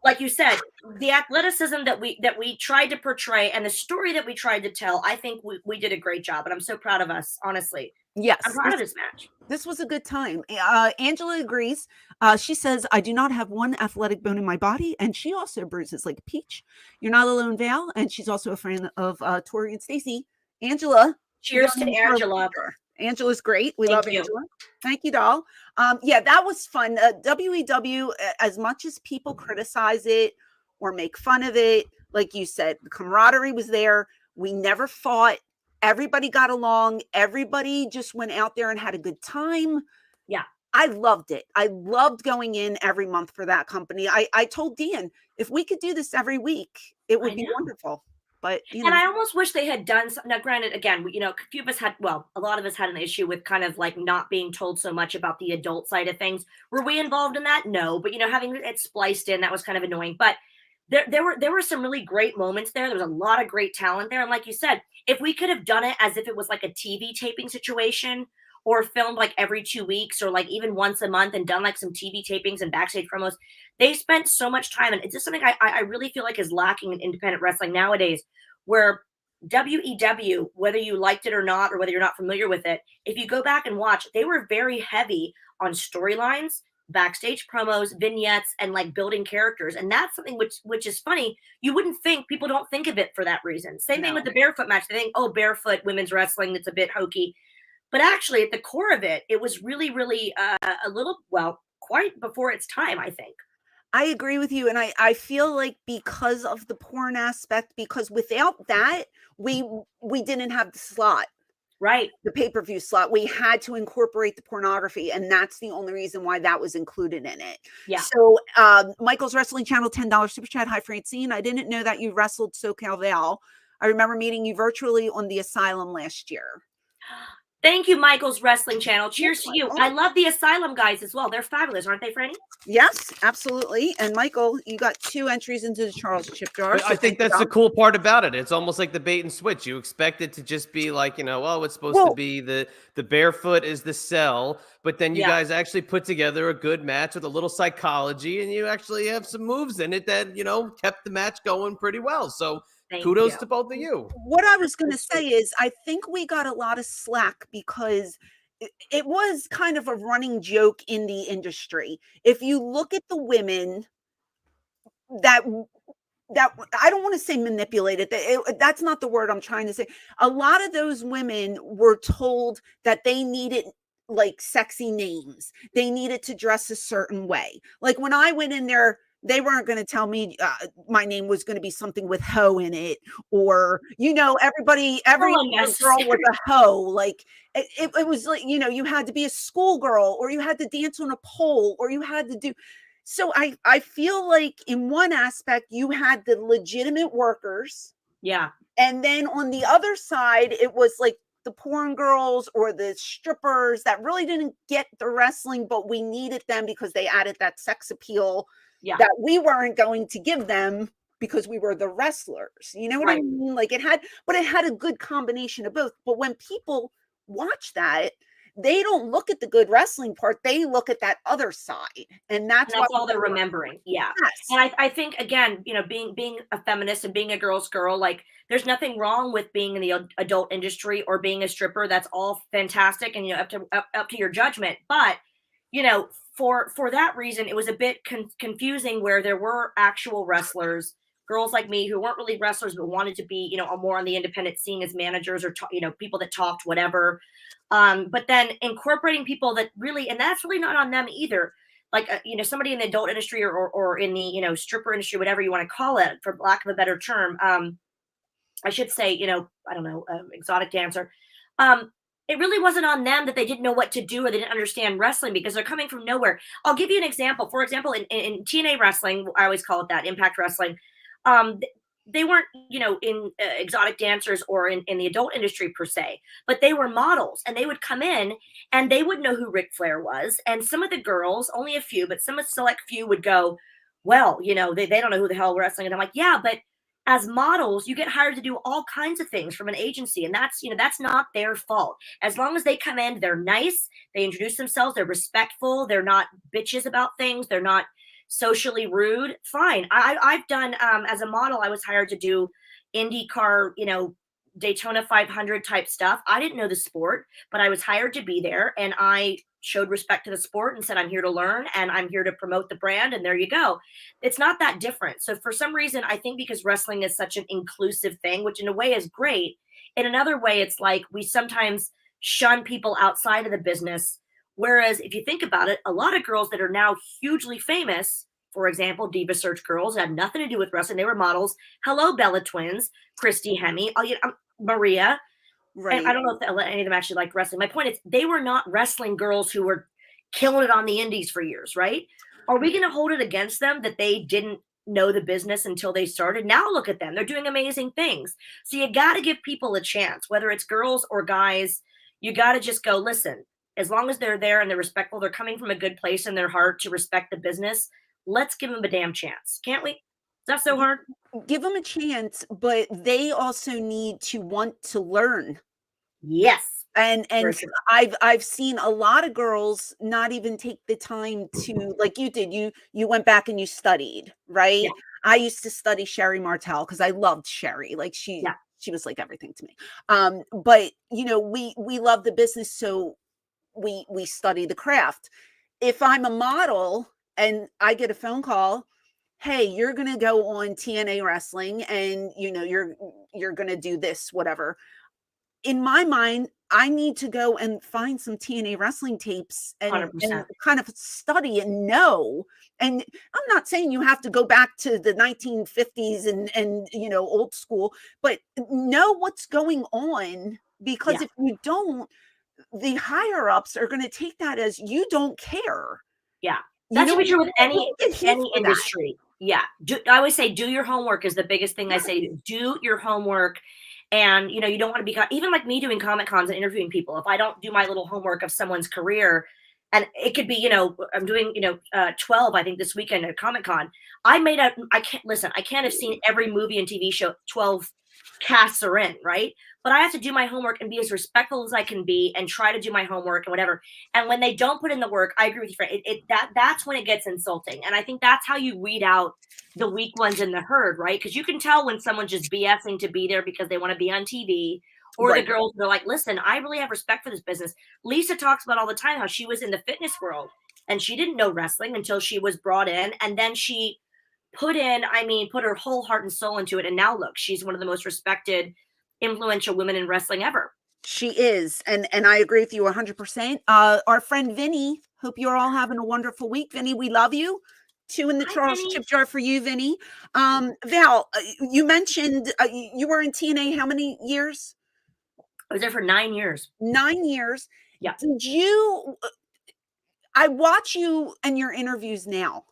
like you said, the athleticism that we tried to portray and the story that we tried to tell, I think we did a great job. And I'm so proud of us, honestly. Yes. I'm proud of this match. This was a good time. Angela agrees. She says, I do not have one athletic bone in my body. And she also bruises like a peach. You're not alone, Val. And she's also a friend of Tori and Stacy. Angela. Cheers to Angela. Angela's great. We love Angela. Thank you, doll. Yeah, that was fun. WEW, as much as people criticize it or make fun of it, like you said, the camaraderie was there. We never fought. Everybody got along. Everybody just went out there and had a good time. Yeah. I loved it. I loved going in every month for that company. I told Dan, if we could do this every week, it would be wonderful. But and I almost wish they had done something. Now, granted, again, a few of us had, a lot of us had an issue with kind of like not being told so much about the adult side of things. Were we involved in that? No, but having it spliced in, that was kind of annoying. But there were some really great moments there. There was a lot of great talent there. And like you said, if we could have done it as if it was like a TV taping situation, or filmed like every 2 weeks, or like even once a month, and done like some TV tapings and backstage promos, they spent so much time. And it's just something I really feel like is lacking in independent wrestling nowadays, where WEW, whether you liked it or not, or whether you're not familiar with it, if you go back and watch, they were very heavy on storylines, backstage promos, vignettes, and like building characters. And that's something which is funny. You wouldn't think, people don't think of it for that reason. Same thing with the barefoot match. They think, oh, barefoot women's wrestling, that's a bit hokey. But actually, at the core of it, it was really, really a little, quite before its time, I think. I agree with you. And I feel like because of the porn aspect, because without that, we didn't have the slot. Right. The pay-per-view slot. We had to incorporate the pornography. And that's the only reason why that was included in it. Yeah. So Michael's Wrestling Channel, $10 super chat. Hi, Francine. I didn't know that you wrestled SoCal Val. I remember meeting you virtually on the Asylum last year. Thank you, Michael's Wrestling Channel. Cheers to you. I love the Asylum guys as well. They're fabulous, aren't they, Franny? Yes, absolutely. And Michael, you got 2 entries into the Charles chip jar. But I think that's the cool part about it. It's almost like the bait and switch. You expect it to just be like, oh, it's supposed to be the barefoot is the sell, but then you guys actually put together a good match with a little psychology, and you actually have some moves in it that, kept the match going pretty well. So kudos to both of you. What I was going to say is I think we got a lot of slack because it was kind of a running joke in the industry. If you look at the women that I don't want to say manipulated. That's not the word I'm trying to say. A lot of those women were told that they needed like sexy names. They needed to dress a certain way. Like when I went in there, they weren't going to tell me my name was going to be something with hoe in it, or every girl was a hoe. Like it was like you had to be a schoolgirl, or you had to dance on a pole, or you had to do. So I feel like in one aspect you had the legitimate workers, and then on the other side it was like the porn girls or the strippers that really didn't get the wrestling, but we needed them because they added that sex appeal. That we weren't going to give them because we were the wrestlers. You know what I mean? Like it had a good combination of both. But when people watch that, they don't look at the good wrestling part. They look at that other side. And that's all they're remembering. Yeah. Yes. And I think, again, being a feminist and being a girl's girl, like there's nothing wrong with being in the adult industry or being a stripper. That's all fantastic. And, up to your judgment. But, for that reason, it was a bit confusing where there were actual wrestlers, girls like me who weren't really wrestlers, but wanted to be, more on the independent scene as managers or, people that talked, whatever. But then incorporating people that really, and that's really not on them either. Like, somebody in the adult industry or in the, stripper industry, whatever you want to call it, for lack of a better term. I should say, I don't know, exotic dancer. It really wasn't on them that they didn't know what to do or they didn't understand wrestling because they're coming from nowhere. I'll give you an example. For example, in TNA wrestling, I always call it that, Impact Wrestling. They weren't, in exotic dancers or in the adult industry per se, but they were models and they would come in and they would know who Ric Flair was. And some of the girls, only a few, but some select few would go, well, they don't know who the hell wrestling. And I'm like, yeah, but as models, you get hired to do all kinds of things from an agency. And that's not their fault. As long as they come in, they're nice, they introduce themselves, they're respectful, they're not bitches about things, they're not socially rude, fine. I've done, as a model, I was hired to do IndyCar, Daytona 500 type stuff. I didn't know the sport, but I was hired to be there and I showed respect to the sport and said, I'm here to learn and I'm here to promote the brand. And there you go. It's not that different. So for some reason, I think because wrestling is such an inclusive thing, which in a way is great. In another way, it's like we sometimes shun people outside of the business. Whereas if you think about it, a lot of girls that are now hugely famous, for example, Diva Search girls, had nothing to do with wrestling. They were models. Hello, Bella Twins, Christy Hemme, Maria. Right. And I don't know if any of them actually liked wrestling. My point is they were not wrestling girls who were killing it on the indies for years, right? Are we going to hold it against them that they didn't know the business until they started? Now look at them. They're doing amazing things. So you got to give people a chance, whether it's girls or guys. You got to just go, listen, as long as they're there and they're respectful, they're coming from a good place in their heart to respect the business. Let's give them a damn chance. Can't we? Is that so hard? Give them a chance, but they also need to want to learn. Yes. And I've seen a lot of girls not even take the time to, like you did, you went back and you studied, right? Yeah. I used to study Sherry Martel because I loved Sherry. Like she was like everything to me. But we love the business, so we study the craft. If I'm a model and I get a phone call, hey, you're going to go on TNA wrestling and you're going to do this, whatever. In my mind, I need to go and find some TNA wrestling tapes and kind of study and know. And I'm not saying you have to go back to the 1950s and old school, but know what's going on, because if you don't, the higher ups are going to take that as you don't care. Yeah. That's what true with any industry. Yeah. I always say, do your homework is the biggest thing I say. Do your homework And, you know, you don't want to be, even like me doing Comic Cons and interviewing people, if I don't do my little homework of someone's career, and it could be, you know, I'm doing, you know, 12, I think this weekend at Comic Con, I can't have seen every movie and TV show 12 casts are in, right? But I have to do my homework and be as respectful as I can be and try to do my homework and whatever. And when they don't put in the work, I agree with you, Fran. That's when it gets insulting. And I think that's how you weed out the weak ones in the herd, right? Because you can tell when someone's just BSing to be there because they want to be on TV, or Right. the girls are like, listen, I really have respect for this business. Lisa talks about all the time how she was in the fitness world and she didn't know wrestling until she was brought in. And then she put her whole heart and soul into it. And now look, she's one of the most respected, influential women in wrestling ever. She is. And I agree with you 100%. Our friend Vinny, hope you're all having a wonderful week. Vinny, we love you. 2 in the Hi, Charles Vinny. Chip jar for you, Vinny. Val, you mentioned you were in TNA how many years? I was there for 9 years. 9 years. Yeah. Did you I watch you and your interviews now.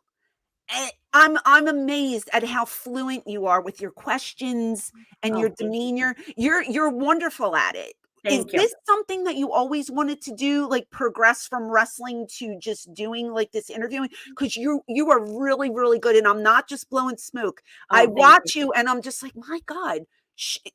I'm amazed at how fluent you are with your questions and your demeanor. You're wonderful at it. Thank you. This something that you always wanted to do, like progress from wrestling to just doing like this interviewing? Because you are really, really good. And I'm not just blowing smoke. I watch you and I'm just like, my God,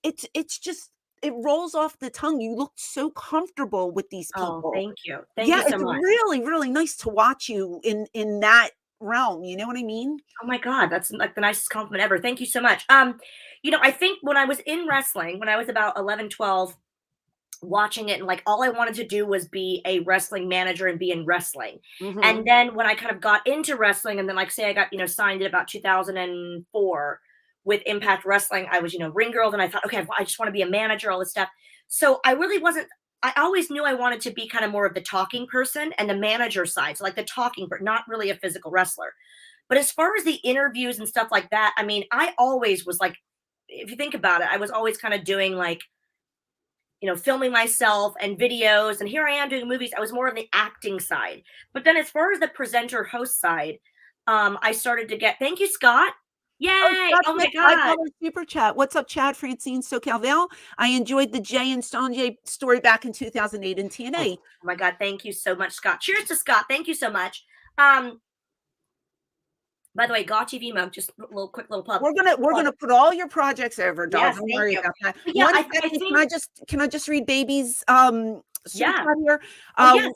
it's just it rolls off the tongue. You look so comfortable with these people. Oh, thank you. Thank you so it's much. really, really nice to watch you in that realm. You know what I mean? Oh my God, that's like the nicest compliment ever. Thank you so much. You know, I think when I was in wrestling, when I was about 11, 12, watching it, and like all I wanted to do was be a wrestling manager and be in wrestling. Mhm. And then when I kind of got into wrestling, and then like say I got, you know, signed in about 2004 with Impact Wrestling, I was, you know, ring girl. And I thought, okay, I just want to be a manager, all this stuff. So I really wasn't, I always knew I wanted to be kind of more of the talking person and the manager side. So like the talking, but not really a physical wrestler. But as far as the interviews and stuff like that, I mean, I always was like, if you think about it, I was always kind of doing like, you know, filming myself and videos. And here I am doing movies. I was more on the acting side. But then as far as the presenter host side, I started to get, thank you, Scott. Yay. Oh my God. Super chat. What's up, Chad? Francine, SoCal Val. I enjoyed the Jay and Sanjay story back in 2008 in TNA. Oh my God. Thank you so much, Scott. Cheers to Scott. Thank you so much. By the way, Gaw TV mug, just a quick little plug. We're gonna put all your projects over, dog. Yes, Don't thank worry you. about that. But yeah, One I second, think, can I just read baby's super Yeah. chat here? Yes.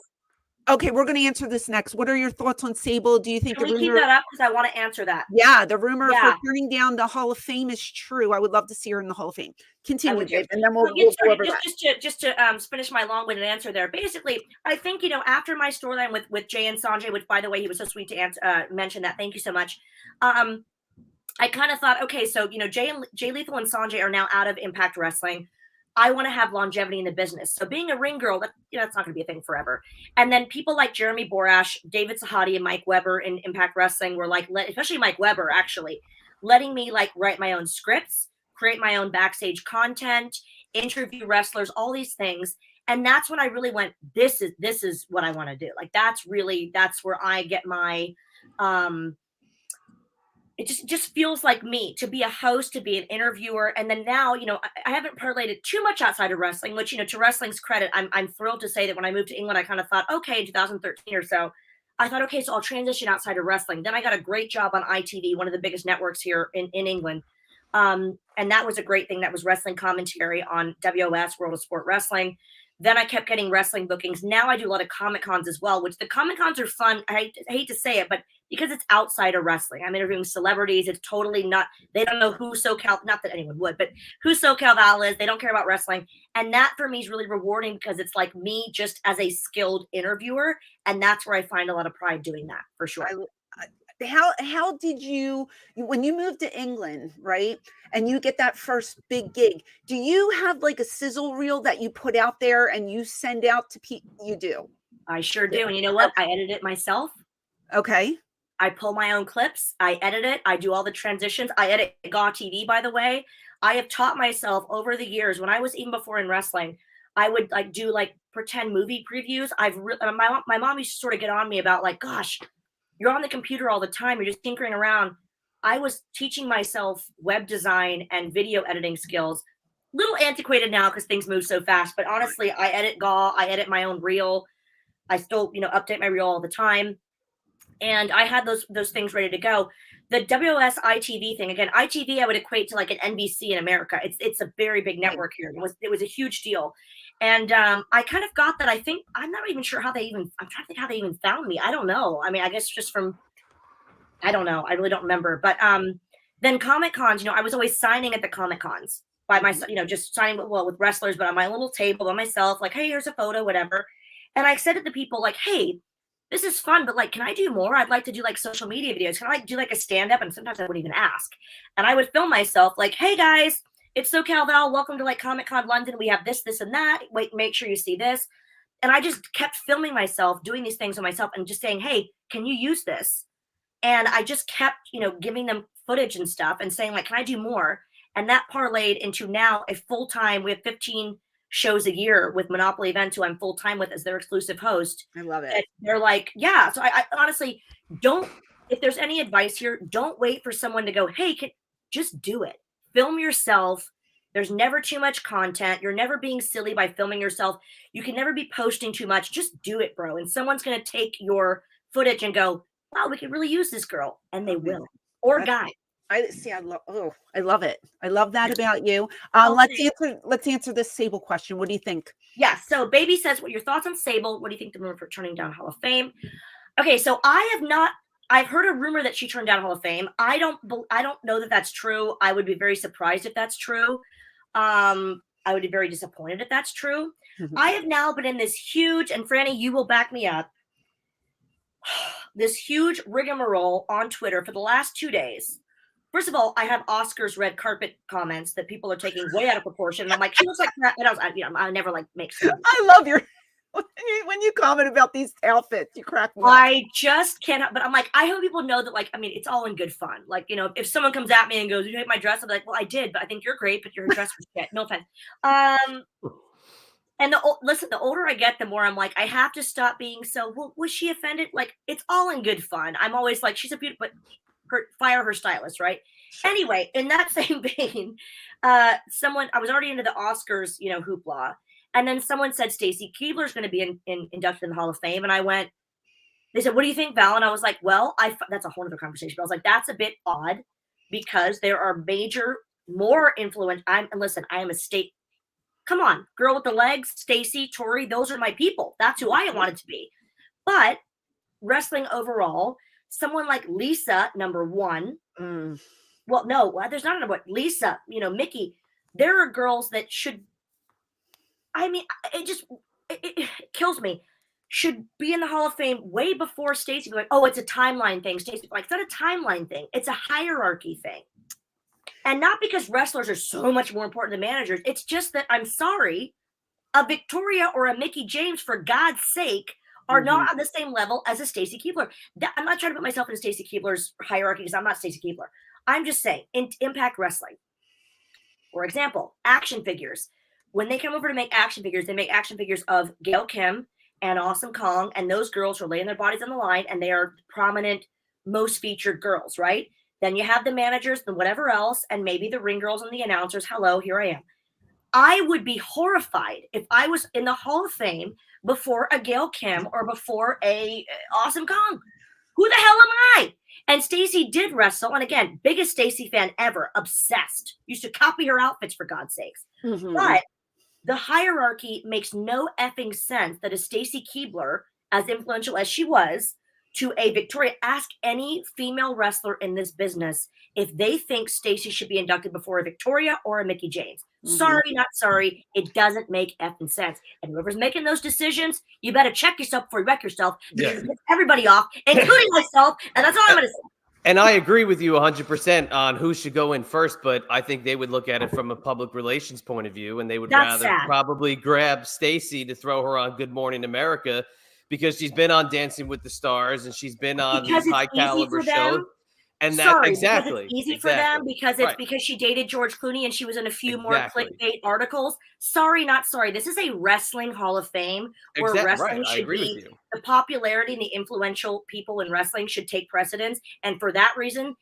Okay, we're gonna answer this next. What are your thoughts on Sable? Do you think Can the we keep rumor? that up? Because I want to answer that. Yeah, the rumor of her Yeah. turning down the Hall of Fame is true. I would love to see her in the Hall of Fame. Continue, would too. Dave, and then Well, we'll go over that. just to finish my long-winded answer there. Basically, I think, you know, after my storyline with Jay and Sanjay, which by the way, he was so sweet to mention that. Thank you so much. I kind of thought, okay, so, you know, Jay Lethal and Sanjay are now out of Impact Wrestling. I want to have longevity in the business. So being a ring girl, that's not going to be a thing forever. And then people like Jeremy Borash, David Sahadi, and Mike Weber in Impact Wrestling were like, especially Mike Weber, actually, letting me like write my own scripts, create my own backstage content, interview wrestlers, all these things. And that's when I really went, this is what I want to do. Like, that's where I get my, it just feels like me to be a host, to be an interviewer. And then now, you know, I haven't parlayed too much outside of wrestling, which, you know, to wrestling's credit, I'm thrilled to say that when I moved to England, I kind of thought, okay, in 2013 or so, I thought, okay, so I'll transition outside of wrestling. Then I got a great job on ITV, one of the biggest networks here in England. And that was a great thing. That was wrestling commentary on WOS, World of Sport Wrestling. Then I kept getting wrestling bookings. Now I do a lot of Comic Cons as well, which the Comic Cons are fun. I hate to say it, but because it's outside of wrestling, I'm interviewing celebrities. It's totally not, they don't know who SoCal, not that anyone would, but who SoCal Val is. They don't care about wrestling. And that for me is really rewarding because it's like me just as a skilled interviewer. And that's where I find a lot of pride doing that, for sure. How did you, when you moved to England, right, and you get that first big gig, do you have like a sizzle reel that you put out there and you send out to people? You do? I sure do. And you know what? I edit it myself. Okay. I pull my own clips. I edit it. I do all the transitions. I edit Gaw TV, by the way. I have taught myself over the years, when I was even before in wrestling, I would like do like pretend movie previews. My mom used to sort of get on me about like, gosh, you're on the computer all the time. You're just tinkering around. I was teaching myself web design and video editing skills little antiquated now because things move so fast. But honestly, I edit GAW, I edit my own reel. I still, update my reel all the time. And I had those things ready to go. The WOS ITV thing, again, ITV I would equate to like an NBC in America. It's a very big network here. It was a huge deal. And I kind of got that. I'm not even sure I'm trying to think how they even found me. I don't know. I mean, I guess just from, I don't know. I really don't remember. But then Comic Cons, I was always signing at the Comic Cons by myself, just signing with wrestlers, but on my little table by myself, like, hey, here's a photo, whatever. And I said to the people, like, hey, this is fun, but like, can I do more? I'd like to do like social media videos. Can I do like a stand-up? And sometimes I wouldn't even ask. And I would film myself like, hey guys, it's SoCal Val. Welcome to like Comic Con London. We have this, and that. Wait, make sure you see this. And I just kept filming myself, doing these things on myself and just saying, hey, can you use this? And I just kept, giving them footage and stuff and saying like, can I do more? And that parlayed into now a full-time, we have 15 shows a year with Monopoly Events, who I'm full-time with as their exclusive host. I love it. And they're like, yeah. So I honestly if there's any advice here, don't wait for someone to go, hey, just do it. Film yourself. There's never too much content. You're never being silly by filming yourself. You can never be posting too much. Just do it, bro. And someone's going to take your footage and go, wow, we could really use this girl. And they will. Or guy. I love it. I love that about you. Let's answer this Sable question. What do you think? Yeah. So Baby says, what are your thoughts on Sable? What do you think the rumor for turning down Hall of Fame? Okay. So I've heard a rumor that she turned down Hall of Fame. I don't know that that's true. I would be very surprised if that's true. I would be very disappointed if that's true. I have now been in this huge, and Franny, you will back me up, this huge rigmarole on Twitter for the last 2 days. First of all, I have Oscar's red carpet comments that people are taking way out of proportion. And I'm like, she looks like that. And I never like make sense. I love when you comment about these outfits, you crack me up. I just cannot, but I'm like, I hope people know that, like, I mean, it's all in good fun. Like, if someone comes at me and goes, you hate my dress? I'm like, well, I did, but I think you're great, but your dress was shit. No offense. And the older I get, the more I'm like, I have to stop being so, well, was she offended? Like, it's all in good fun. I'm always like, she's a beautiful, but fire her stylist, right? Sure. Anyway, in that same vein, I was already into the Oscars, hoopla. And then someone said Stacy Keibler's going to be inducted in the Hall of Fame. And they said, what do you think, Val? And I was like, well, that's a whole other conversation. But I was like, that's a bit odd because there are more influence. I am a state. Come on, girl with the legs, Stacy, Tori, those are my people. That's who I wanted to be. But wrestling overall, someone like Lisa, number one. Well, no, there's not a number one. Lisa, Mickey. There are girls that should. I mean, it kills me. Should be in the Hall of Fame way before Stacey. Like, oh, it's a timeline thing. Stacey, like, it's not a timeline thing. It's a hierarchy thing. And not because wrestlers are so much more important than managers. It's just that, I'm sorry, a Victoria or a Mickey James, for God's sake, are not on the same level as a Stacy Keibler. I'm not trying to put myself in Stacy Keibler's hierarchy because I'm not Stacy Keibler. I'm just saying, in Impact Wrestling, for example, action figures. When they come over to make action figures, they make action figures of Gail Kim and Awesome Kong, and those girls are laying their bodies on the line, and they are prominent, most featured girls, right? Then you have the managers and whatever else, and maybe the ring girls and the announcers. Hello, here I am. I would be horrified if I was in the Hall of Fame before a Gail Kim or before a Awesome Kong. Who the hell am I? And Stacy did wrestle, and again, biggest Stacy fan ever, obsessed. Used to copy her outfits, for God's sakes. But the hierarchy makes no effing sense that a Stacy Keibler, as influential as she was, to a Victoria, ask any female wrestler in this business if they think Stacy should be inducted before a Victoria or a Mickey James. Sorry, not sorry. It doesn't make effing sense. And whoever's making those decisions, you better check yourself before you wreck yourself. Because it gets everybody off, including myself. And that's all I'm going to say. And I agree with you 100% on who should go in first, but I think they would look at it from a public relations point of view, and they would rather probably grab Stacy to throw her on Good Morning America because she's been on Dancing with the Stars and she's been on these high caliber shows. And that exactly it's easy for them because because she dated George Clooney and she was in a few more clickbait articles. Sorry, not sorry. This is a wrestling Hall of Fame where wrestling should be the popularity and the influential people in wrestling should take precedence. And for that reason,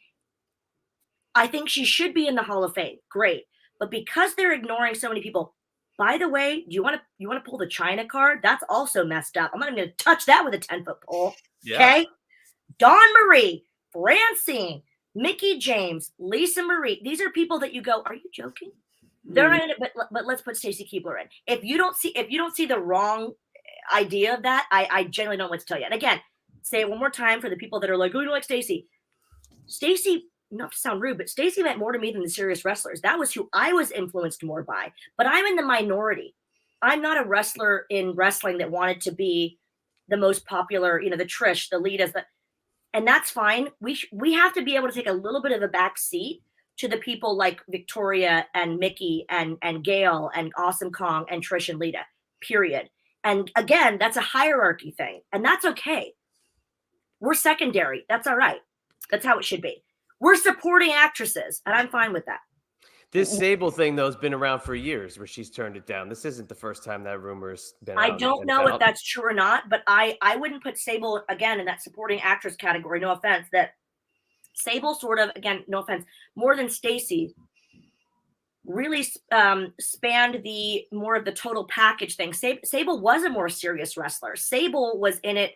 I think she should be in the Hall of Fame. Great. But because they're ignoring so many people, by the way, do you want to pull the China card? That's also messed up. I'm not even going to touch that with a 10-foot pole. Yeah. Okay. Dawn Marie, Francine, Mickey James, Lisa Marie. These are people that you go, are you joking? They're not in it, but let's put Stacy Keibler in. If you don't see the wrong idea of that, I generally don't know what to tell you. And again, say it one more time for the people that are like, oh, you don't like Stacy. Stacy, not to sound rude, but Stacy meant more to me than the serious wrestlers. That was who I was influenced more by. But I'm in the minority. I'm not a wrestler in wrestling that wanted to be the most popular, the Trish, the Litas, and that's fine. We have to be able to take a little bit of a back seat to the people like Victoria and Mickey and Gail and Awesome Kong and Trish and Lita, period. And again, that's a hierarchy thing, and that's okay. We're secondary. That's all right. That's how it should be. We're supporting actresses, and I'm fine with that. This Sable thing, though, has been around for years where she's turned it down. This isn't the first time that rumor's been out. I don't know if that's true or not, but I wouldn't put Sable, again, in that supporting actress category. No offense. That Sable sort of, again, no offense, more than Stacy, really spanned the more of the total package thing. Sable was a more serious wrestler. Sable was in it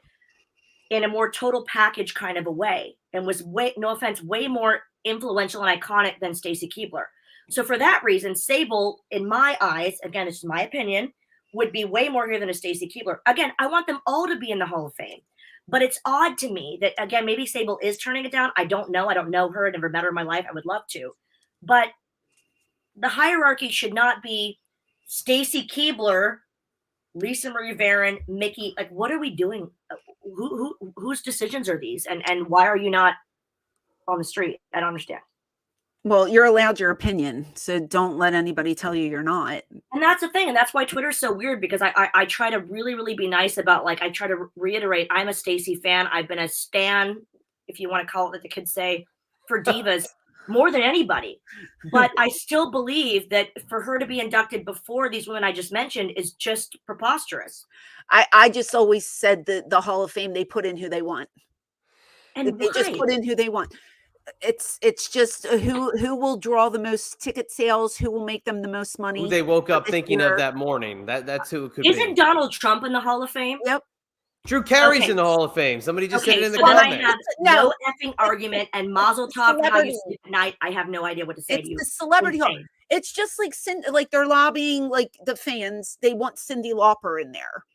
in a more total package kind of a way, and was way more influential and iconic than Stacy Keibler. So for that reason, Sable, in my eyes, again, it's my opinion, would be way more here than a Stacy Keibler. Again, I want them all to be in the Hall of Fame. But it's odd to me that, again, maybe Sable is turning it down. I don't know. I don't know her. I never met her in my life. I would love to. But the hierarchy should not be Stacy Keibler, Lisa Marie Varon, Mickey. Like, what are we doing? Whose decisions are these? And why are you not on the street? I don't understand. Well, you're allowed your opinion, so don't let anybody tell you you're not. And that's the thing, and that's why Twitter's so weird, because I try to really, really be nice about, like, I try to reiterate, I'm a Stacy fan. I've been a stan, if you want to call it what the kids say, for divas more than anybody. But I still believe that for her to be inducted before these women I just mentioned is just preposterous. I just always said that the Hall of Fame, they put in who they want. And they just put in who they want. It's just who will draw the most ticket sales, who will make them the most money. Who they woke up thinking of that morning. That's who it could be. Isn't Donald Trump in the Hall of Fame? Yep. Drew Carey's in the Hall of Fame. Somebody just said it in the so comments. I have no effing argument, and Mazel Tov for how you sleep at night. I have no idea what to say to you. It's the celebrity hall. It's just like they're lobbying, like the fans. They want Cyndi Lauper in there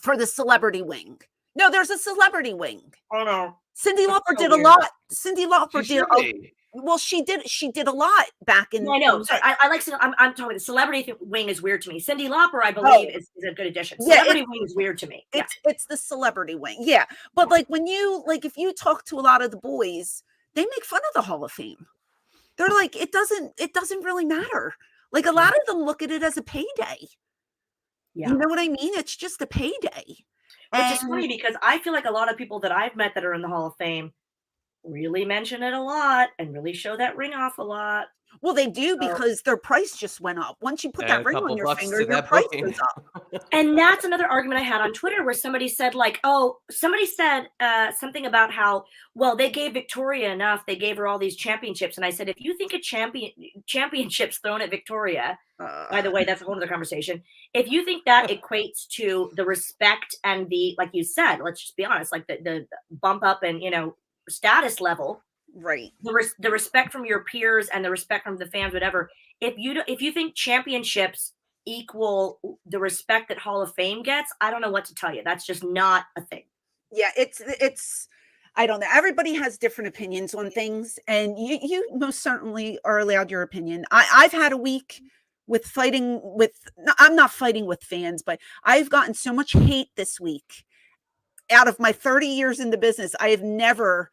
for the celebrity wing. No, there's a celebrity wing. Oh no. Cyndi Lauper did a lot. Cyndi Lauper did well. She did a lot back in. I know. Sorry, I like. I'm talking. The celebrity wing is weird to me. Cyndi Lauper, I believe, is a good addition. Celebrity wing is weird to me. It's the celebrity wing. Yeah, but like when if you talk to a lot of the boys, they make fun of the Hall of Fame. They're like, it doesn't really matter. Like a lot of them look at it as a payday. Yeah, you know what I mean? It's just a payday. Which is funny because I feel like a lot of people that I've met that are in the Hall of Fame really mention it a lot and really show that ring off a lot. Well, they do because their price just went up. Once you put that ring on your finger, your price goes up. And that's another argument I had on Twitter where somebody said something about how, well, they gave Victoria enough. They gave her all these championships. And I said, if you think a championships thrown at Victoria, by the way, that's a whole other conversation. If you think that equates to the respect and the, like you said, let's just be honest, like the bump up and, status level, right? The respect from your peers and the respect from the fans, whatever. If you think championships equal the respect that Hall of Fame gets, I don't know what to tell you. That's just not a thing. Yeah, it's. I don't know. Everybody has different opinions on things, and you most certainly are allowed your opinion. I've had a week with fighting with. I'm not fighting with fans, but I've gotten so much hate this week. Out of my 30 years in the business, I have never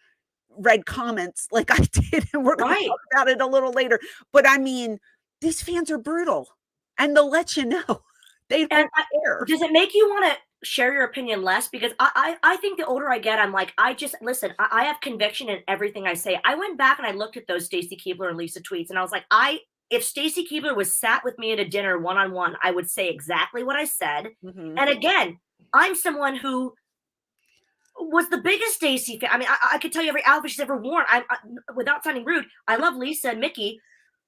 read comments like I did, and we're going to talk about it a little later. But I mean, these fans are brutal, and they'll let you know. They don't care. Does it make you want to share your opinion less? Because I think the older I get, I'm like, I have conviction in everything I say. I went back and I looked at those Stacy Keibler and Lisa tweets, and I was like, if Stacy Keibler was sat with me at a dinner one-on-one, I would say exactly what I said. Mm-hmm. And again, I'm someone who was the biggest Stacy fan. I mean, I could tell you every outfit she's ever worn. I without sounding rude, I love Lisa and Mickey,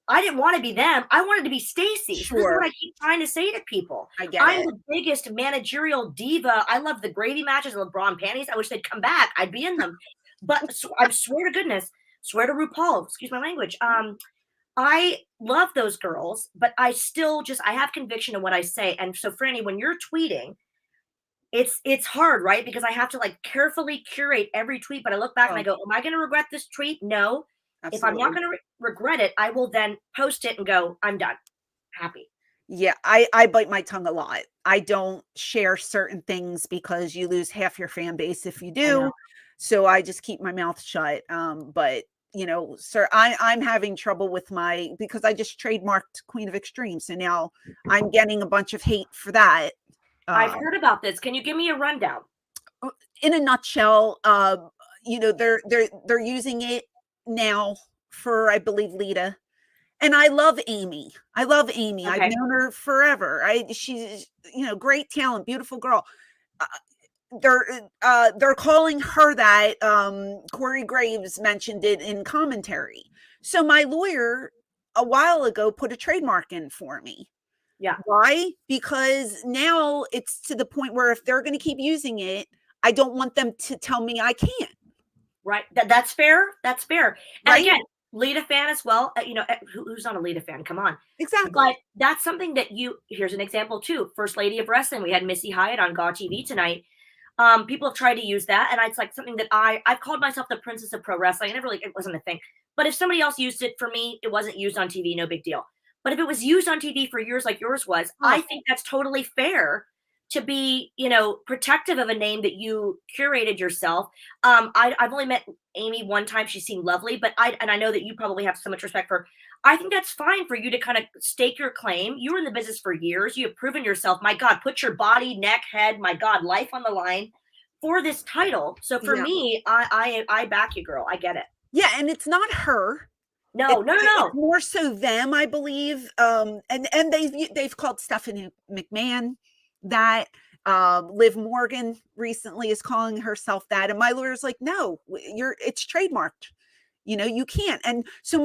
I didn't want to be them. I wanted to be Stacy. So this is Sure. what I keep trying to say to people. I get I'm it. the biggest managerial diva. I love the gravy matches, the LeBron panties. I wish they'd come back. I'd be in them. But I swear to goodness, swear to RuPaul, excuse my language. I love those girls, but I still I have conviction in what I say. And so, Franny, when you're tweeting, it's hard, right? Because I have to like carefully curate every tweet. But I look back and I go, am I going to regret this tweet? No. Absolutely. If I'm not going to regret it, I will then post it and go, I'm done. Happy. Yeah, I bite my tongue a lot. I don't share certain things because you lose half your fan base if you do. So I just keep my mouth shut. But you know, sir, I'm having trouble with because I just trademarked Queen of Extreme. So now I'm getting a bunch of hate for that. I've heard about this. Can you give me a rundown? In a nutshell, you know, they're using it now for, I believe, Lita. And I love Amy. Okay. I've known her forever. She's, you know, great talent, beautiful girl. They're calling her that. Corey Graves mentioned it in commentary. So my lawyer a while ago put a trademark in for me. Yeah. Why? Because now it's to the point where if they're going to keep using it, I don't want them to tell me I can't. Right. That's fair. That's fair. And Right? again, Lita fan as well. You know, who's not a Lita fan? Come on. Exactly. But that's something that here's an example too. First Lady of Wrestling. We had Missy Hyatt on GAW TV tonight. People have tried to use that. And it's like something that I've called myself the princess of pro wrestling. I never it wasn't a thing. But if somebody else used it for me, it wasn't used on TV. No big deal. But if it was used on TV for years like yours was, I think that's totally fair to be, you know, protective of a name that you curated yourself. I've only met Amy one time. She seemed lovely, but I know that you probably have so much respect for her. I think that's fine for you to kind of stake your claim. You were in the business for years. You have proven yourself. My God, put your body, neck, head, my God, life on the line for this title. So for me, I back you, girl. I get it. Yeah, and it's not her. No. It's more so them, I believe. And they've called Stephanie McMahon that. Liv Morgan recently is calling herself that, and my lawyer's like, no, it's trademarked. You know, you can't. And so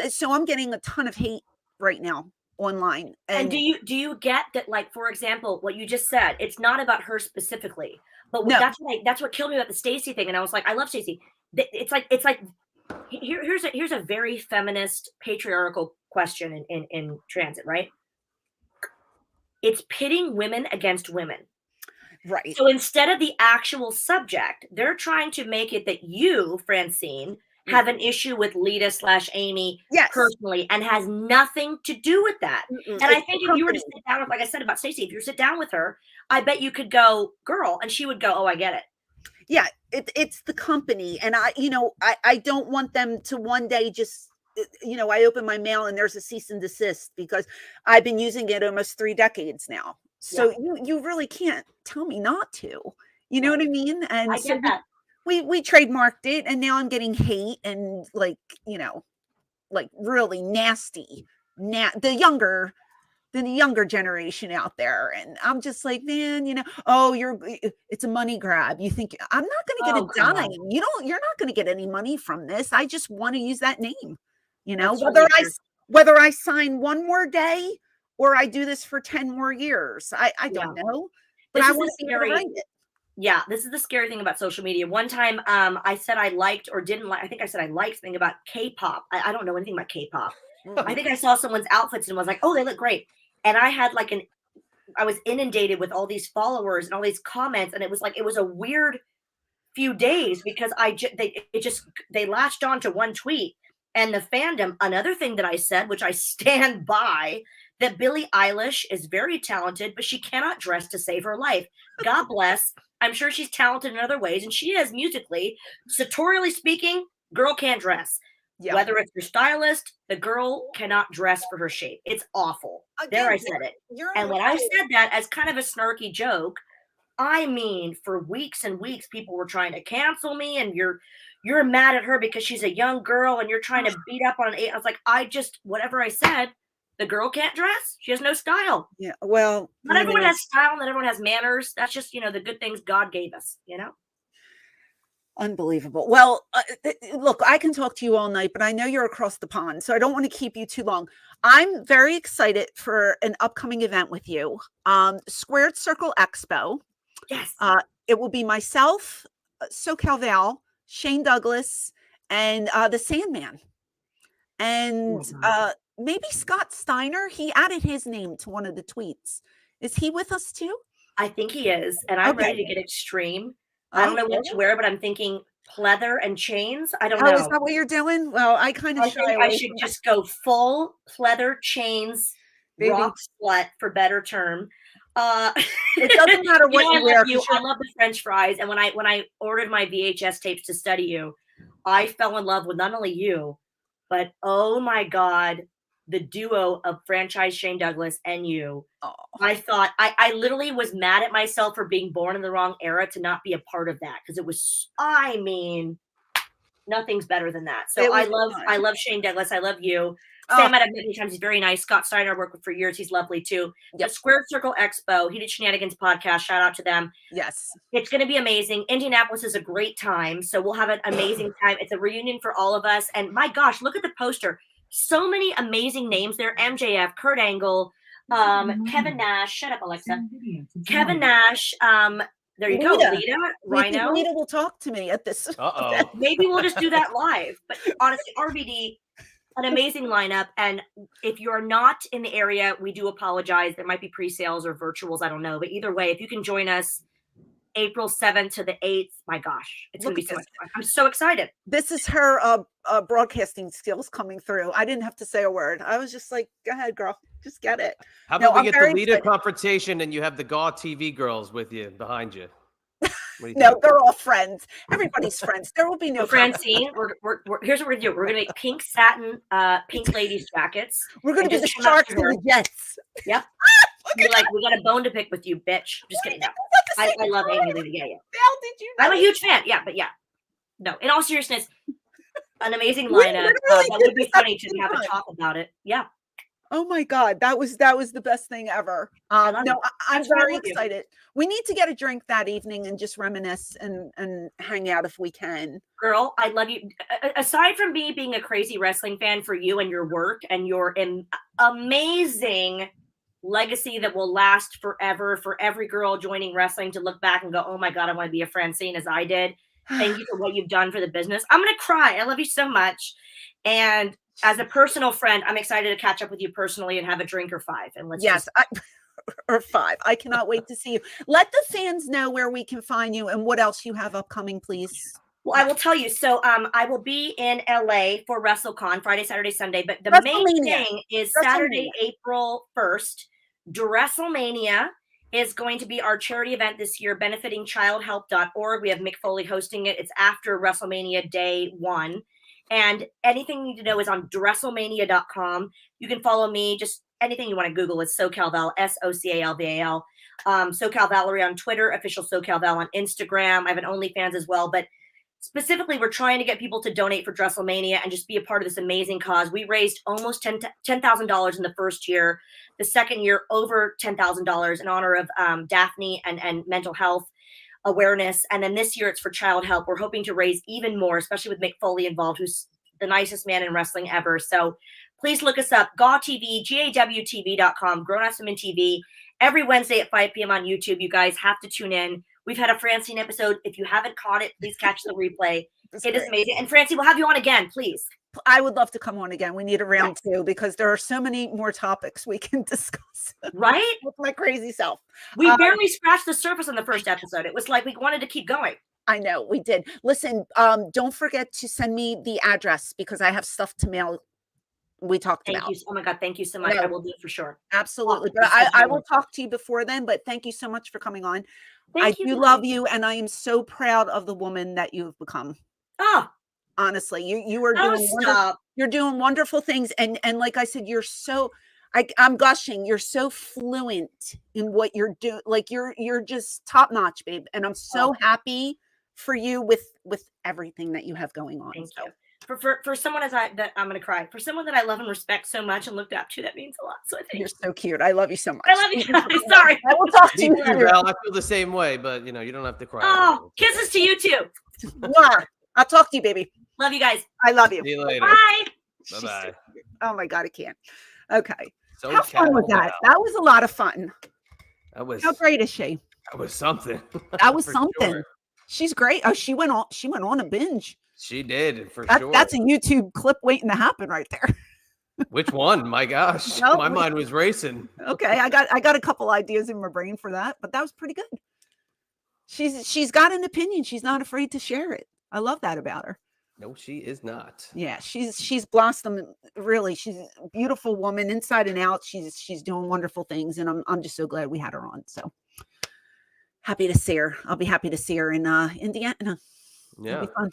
so I'm getting a ton of hate right now online. And do you get that? Like, for example, what you just said, it's not about her specifically, but No. that's what killed me about the Stacey thing. And I was like, I love Stacey. It's like here's a very feminist, patriarchal question in transit, right? It's pitting women against women. Right. So instead of the actual subject, they're trying to make it that you, Francine, have an issue with Lita/Amy personally and has nothing to do with that. And I think if you were to sit down, like I said about Stacey, if you sit down with her, I bet you could go, girl, and she would go, oh, I get it. Yeah, it's the company. And I don't want them to one day just, you know, I open my mail and there's a cease and desist because I've been using it almost 3 decades now. So you really can't tell me not to. You know what I mean? And I get that. We trademarked it, and now I'm getting hate and like, you know, like really nasty. The younger generation out there, and I'm just like, man, you know, it's a money grab. You think I'm not going to get a dime? You're not going to get any money from this. I just want to use that name. You know, whether I sign one more day or I do this for 10 more years. I don't know, but I want to be able to write it. Yeah, this is the scary thing about social media. One time I said I liked or didn't like, I think I said I liked something about K-pop. I don't know anything about K-pop. I think I saw someone's outfits and was like, oh, they look great. And I had I was inundated with all these followers and all these comments. And it was a weird few days because they latched on to one tweet. And the fandom, another thing that I said, which I stand by, that Billie Eilish is very talented, but she cannot dress to save her life. God bless. I'm sure she's talented in other ways, and she is musically. Sartorially speaking, girl can't dress. Yeah. Whether it's your stylist, the girl cannot dress for her shape. It's awful. Again, I said it. And when I said that as kind of a snarky joke, I mean, for weeks and weeks, people were trying to cancel me, and you're mad at her because she's a young girl, and you're trying to beat up on an 8. I was like, whatever I said, the girl can't dress. She has no style. Yeah, well, not everyone has style, not everyone has manners. That's just, the good things God gave us, Unbelievable. Well, look, I can talk to you all night, but I know you're across the pond, so I don't want to keep you too long. I'm very excited for an upcoming event with you, Squared Circle Expo. Yes. It will be myself, SoCal Val, Shane Douglas, and the Sandman. And maybe Scott Steiner. He added his name to one of the tweets. Is he with us too? I think he is, and I'm ready to get extreme. I don't know what to wear, but I'm thinking pleather and chains. I don't know. Is that what you're doing? Well, I kind of shy away. I should just go full pleather chains, rock slut for better term. It doesn't matter what you wear. I love the French fries, and when I ordered my VHS tapes to study you, I fell in love with not only you, but oh my God, the duo of franchise Shane Douglas and you. Oh. I thought I literally was mad at myself for being born in the wrong era to not be a part of that, because it was, I mean, nothing's better than that. So I love Shane Douglas. I love you. Sam, I've met many times. He's very nice. Scott Steiner, I worked with for years. He's lovely too. Yep. The Squared Circle Expo, Heated Shenanigans podcast. Shout out to them. Yes. It's going to be amazing. Indianapolis is a great time. So we'll have an amazing time. It's a reunion for all of us. And my gosh, look at the poster. So many amazing names there. MJF, Kurt Angle, Kevin Nash. Shut up, Alexa. Kevin Nash. There you go. Lita, Rhino. Lita will talk to me at this. Maybe we'll just do that live. But honestly, RVD, an amazing lineup. And if you're not in the area, we do apologize. There might be pre-sales or virtuals. I don't know. But either way, if you can join us April 7th to the 8th, my gosh, it's going to be so much fun. I'm so excited. This is her broadcasting skills coming through. I didn't have to say a word. I was just like, go ahead, girl. Just get it. How about we get the Lita confrontation and you have the GAW TV girls with you behind you? No, they're all friends. Everybody's friends. There will be no Francine. Here's what we're gonna do. We're gonna make pink satin, pink ladies jackets. We're gonna be the Sharks and the Jets. Yep. You're like, we got a bone to pick with you, bitch. Just kidding. No. I love Amy Levy. Yeah. Val, did you know? I'm a huge fan. Yeah, but yeah. No, in all seriousness, an amazing lineup. That would be funny to have a talk about it. Yeah. Oh my God, that was the best thing ever. I'm very excited. We need to get a drink that evening and just reminisce and hang out if we can. Girl, I love you. Aside from me being a crazy wrestling fan, for you and your work and your amazing legacy that will last forever, for every girl joining wrestling to look back and go, oh my God, I want to be a Francine as I did. Thank you for what you've done for the business. I'm going to cry. I love you so much. And as a personal friend, I'm excited to catch up with you personally and have a drink or five. And let's or five. I cannot wait to see you. Let the fans know where we can find you and what else you have upcoming, please. Well, I will tell you. So I will be in LA for WrestleCon Friday, Saturday, Sunday. But the main thing is Saturday, April 1st. WrestleMania is going to be our charity event this year, benefiting childhelp.org. We have Mick Foley hosting it. It's after WrestleMania Day 1. And anything you need to know is on wrestlemania.com. You can follow me. Just anything you want to Google is SoCal Val, SoCalVal. SoCal Valerie on Twitter, official SoCal Val on Instagram. I have an OnlyFans as well. But specifically, we're trying to get people to donate for WrestleMania and just be a part of this amazing cause. We raised almost $10,000 in the first year. The second year, over $10,000 in honor of Daphne and mental health awareness. And then this year it's for child help. We're hoping to raise even more, especially with Mick Foley involved, who's the nicest man in wrestling ever. So please look us up, GAW TV, GAWTV.com, Grown Ups Women TV, every Wednesday at 5 p.m. on YouTube. You guys have to tune in. We've had a Francine episode. If you haven't caught it, please catch the replay. It is amazing. And Francine, we'll have you on again, please. I would love to come on again. We need a round two because there are so many more topics we can discuss. Right? With my crazy self. We barely scratched the surface on the first episode. It was like we wanted to keep going. I know, we did. Listen, don't forget to send me the address because I have stuff to mail. We talked about. Thank you. Oh my God, thank you so much. I will do it for sure. Absolutely. But I will talk to you before then. But thank you so much for coming on. I do love you, and I am so proud of the woman that you've become. Oh, honestly, you are doing you're doing wonderful things, and like I said, you're so. I'm gushing. You're so fluent in what you're doing. Like you're just top notch, babe. And I'm so happy for you with everything that you have going on. Thank you. For someone that I'm going to cry. For someone that I love and respect so much and looked up to, that means a lot. So I think you're so cute. I love you so much. I love you. Sorry. I will talk to you. Well, I feel the same way, but you don't have to cry. Oh, kisses to you too. Mwah. I'll talk to you, baby. Love you guys. I love you. See you later. Bye. Bye-bye. Oh my God, I can't. Okay. So How fun was that? That was a lot of fun. How great is she? That was something. That was For something. sure. She's great. Oh, she went on a binge. She did, for sure. That's a YouTube clip waiting to happen right there. Which one? My gosh. Nope. My mind was racing. Okay, I got a couple ideas in my brain for that, but that was pretty good. She's got an opinion. She's not afraid to share it. I love that about her. No, she is not. Yeah, she's blossomed. Really, she's a beautiful woman inside and out. She's doing wonderful things, and I'm just so glad we had her on. So happy to see her. I'll be happy to see her in Indiana. Yeah. It'll be fun.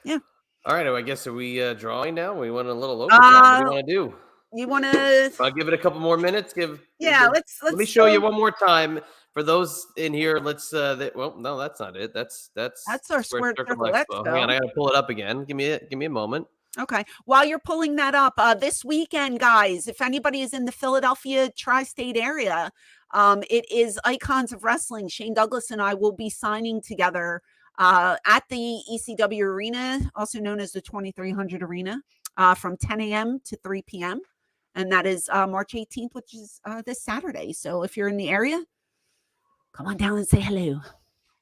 Yeah. All right. I guess, are we drawing now? We want a little overtime. What do you want to do? You want to? I'll give it a couple more minutes. Let me show you one more time for those in here. Let's. Well, no, that's not it. That's our Square Circle Expo. Hang on, I gotta pull it up again. Give me a moment. Okay. While you're pulling that up, this weekend, guys, if anybody is in the Philadelphia tri-state area, it is Icons of Wrestling. Shane Douglas and I will be signing together at the ECW Arena, also known as the 2300 Arena, from 10 a.m. to 3 p.m. And that is March 18th, which is this Saturday. So if you're in the area, come on down and say hello.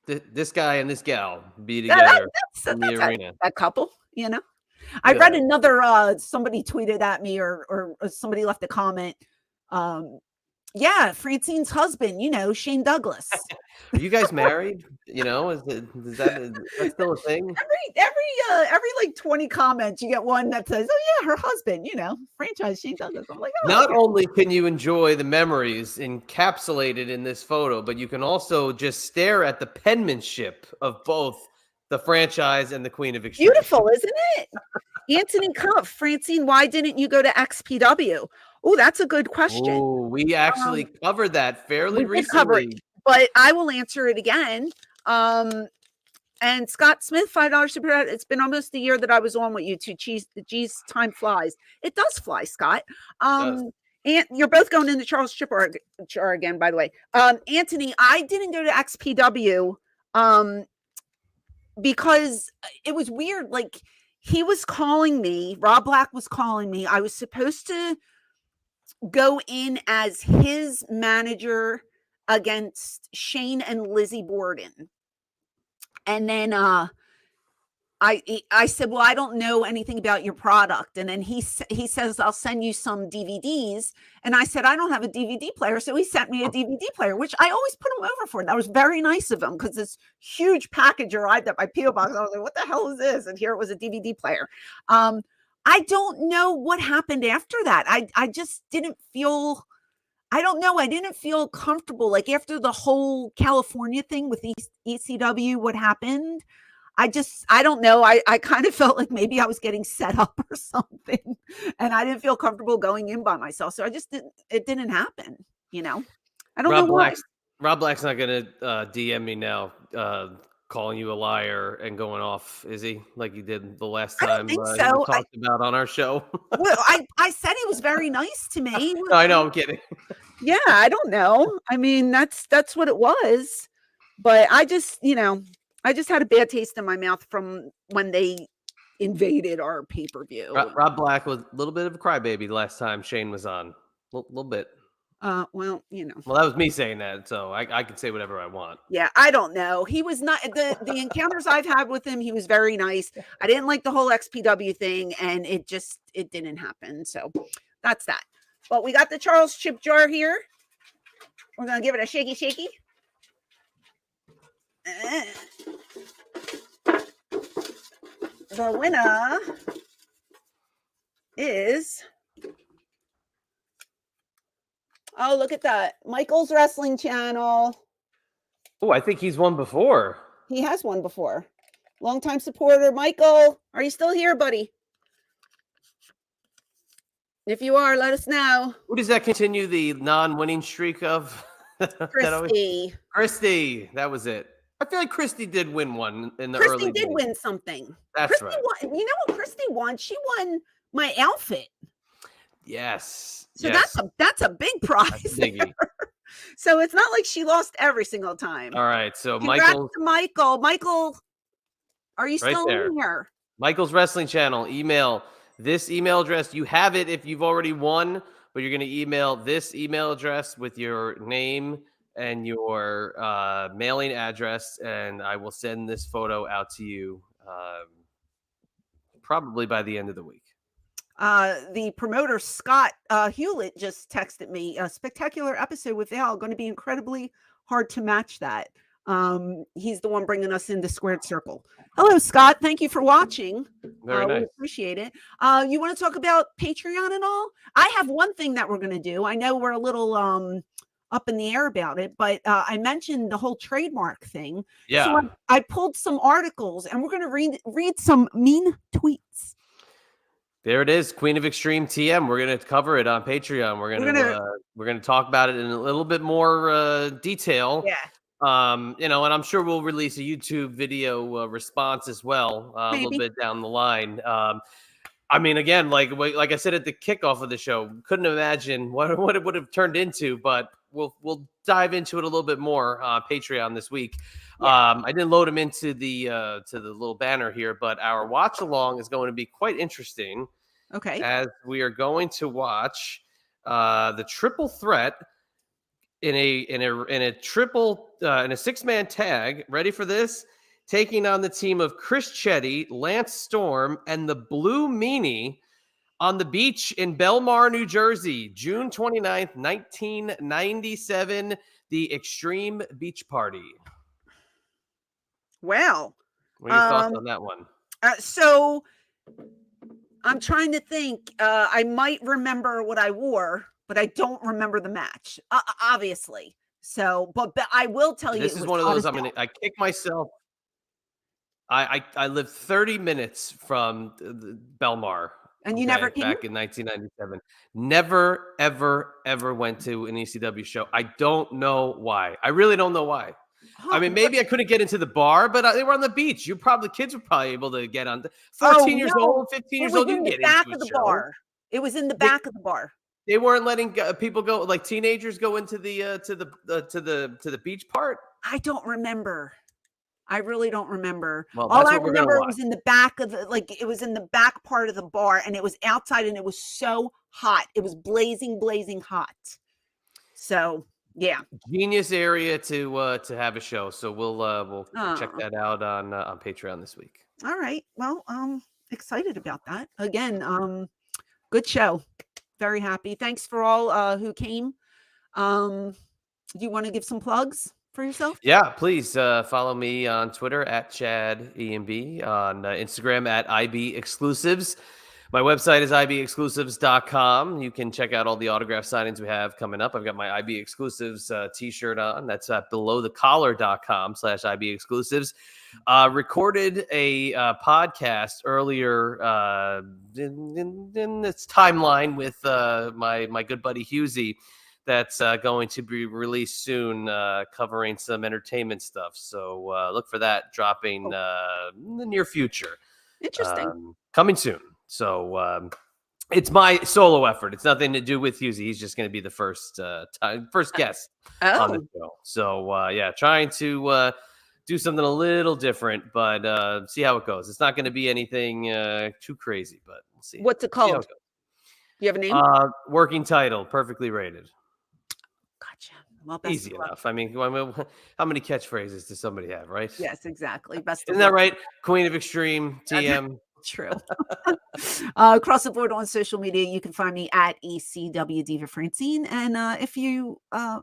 This guy and this gal be together in the arena. That couple, you know. I read another, somebody tweeted at me or somebody left a comment. Yeah, Francine's husband, Shane Douglas. Are you guys married? Is that still a thing? Every like 20 comments, you get one that says, "Oh yeah, her husband," franchise Shane Douglas. I'm like, not only can you enjoy the memories encapsulated in this photo, but you can also just stare at the penmanship of both the franchise and the Queen of Extreme. Beautiful, isn't it? Anthony Cuff, Francine, why didn't you go to XPW? Oh, that's a good question. Oh, we actually covered that fairly recently. But I will answer it again. And Scott Smith, $5 super chat. It's been almost a year that I was on with you two. Geez, time flies. It does fly, Scott. And you're both going into Charles Chipper again, by the way. Anthony, I didn't go to XPW because it was weird. Like, he was calling me. Rob Black was calling me. I was supposed to go in as his manager against Shane and Lizzie Borden. And then I said, well, I don't know anything about your product. And then he says, I'll send you some DVDs. And I said, I don't have a DVD player. So he sent me a DVD player, which I always put him over for. That was very nice of him because this huge package arrived at my P.O. box. I was like, what the hell is this? And here it was a DVD player. I don't know what happened after that. I just didn't feel, I don't know. I didn't feel comfortable. Like after the whole California thing with ECW, what happened? I don't know. I kind of felt like maybe I was getting set up or something and I didn't feel comfortable going in by myself. So it didn't happen, I don't know why. Rob Black's not going to DM me now, calling you a liar and going off, is he? Like you did the last time he talked about on our show. Well, I said he was very nice to me. No, I know, I'm kidding. Yeah, I don't know. I mean, that's what it was. But I just had a bad taste in my mouth from when they invaded our pay-per-view. Rob Black was a little bit of a crybaby the last time Shane was on. A little bit. Well, Well, that was me saying that, so I can say whatever I want. Yeah, I don't know. He was not the encounters I've had with him. He was very nice. I didn't like the whole XPW thing, and it didn't happen. So that's that. But we got the Charles chip jar here. We're gonna give it a shaky, shaky. The winner is. Oh, look at that. Michael's Wrestling Channel. Oh, I think he's won before. He has won before. Longtime supporter. Michael, are you still here, buddy? If you are, let us know. Who does that continue the non-winning streak of? Christy. Christy. That was it. I feel like Christy did win one in the early Christy did days. win something. That's Christy right. Won. You know what Christy won? She won my outfit. Yes. So that's a big prize. That's a biggie. So it's not like she lost every single time. All right. So Congrats to Michael. Michael, Are you Right still there. in here? Michael's Wrestling Channel. Email this email address. You have it if you've already won, but you're going to email this email address with your name and your mailing address, and I will send this photo out to you probably by the end of the week. The promoter, Scott Hewlett, just texted me, a spectacular episode with Val, going to be incredibly hard to match that. He's the one bringing us into Squared Circle. Hello, Scott. Thank you for watching. Very nice. We appreciate it. You want to talk about Patreon and all? I have one thing that we're going to do. I know we're a little up in the air about it, but I mentioned the whole trademark thing. Yeah. So I pulled some articles, and we're going to read some mean tweets. There it is, Queen of Extreme TM. We're gonna cover it on Patreon. We're gonna talk about it in a little bit more detail. Yeah. And I'm sure we'll release a YouTube video response as well a little bit down the line. I mean, again, like I said at the kickoff of the show, couldn't imagine what it would have turned into, but we'll dive into it a little bit more Patreon this week. Yeah. I didn't load them into the little banner here, but our watch along is going to be quite interesting. Okay. As we are going to watch the triple threat in a 6-man tag. Ready for this? Taking on the team of Chris Chetty, Lance Storm, and the Blue Meanie on the beach in Belmar, New Jersey, June 29th, 1997, the Extreme Beach Party. Wow. What are your thoughts on that one? So I'm trying to think. I might remember what I wore, but I don't remember the match, obviously. So, but I will tell you. This is one of those, I kick myself. I lived 30 minutes from Belmar. And you never came? Back in 1997. Never, ever, ever went to an ECW show. I don't know why. I really don't know why. I mean, maybe I couldn't get into the bar, but they were on the beach. Kids were probably able to get on. 14 years old, 15 years old, you can get into back of the bar. It was in the back of the bar. They weren't letting people go, like teenagers, go into the to the beach part. I don't remember. I really don't remember. Well, all I remember was in the back of it was in the back part of the bar, and it was outside, and it was so hot. It was blazing hot. So yeah, genius area to have a show. So we'll check that out on Patreon this week. All right. Well, excited about that. Again, good show. Very happy. Thanks for all who came. Do you want to give some plugs for yourself? Yeah, please follow me on Twitter at ChadEMB, on Instagram at IB Exclusives. My website is ibexclusives.com. You can check out all the autograph signings we have coming up. I've got my IB Exclusives t-shirt on. That's at belowthecollar.com/IB Exclusives. Recorded a podcast earlier in this timeline with my good buddy Husey. That's going to be released soon, covering some entertainment stuff. So look for that dropping in the near future. Interesting. Coming soon. So it's my solo effort. It's nothing to do with Husey. He's just going to be the first guest on the show. So trying to do something a little different, but see how it goes. It's not going to be anything too crazy, but we'll see. What's it called? Do you have a name? Working title, Perfectly Rated. Gotcha. Well, easy enough. I mean, how many catchphrases does somebody have, right? Yes, exactly. Isn't that right? Queen of Extreme TM. True. Across the board on social media, you can find me at ECW Diva Francine. And if you have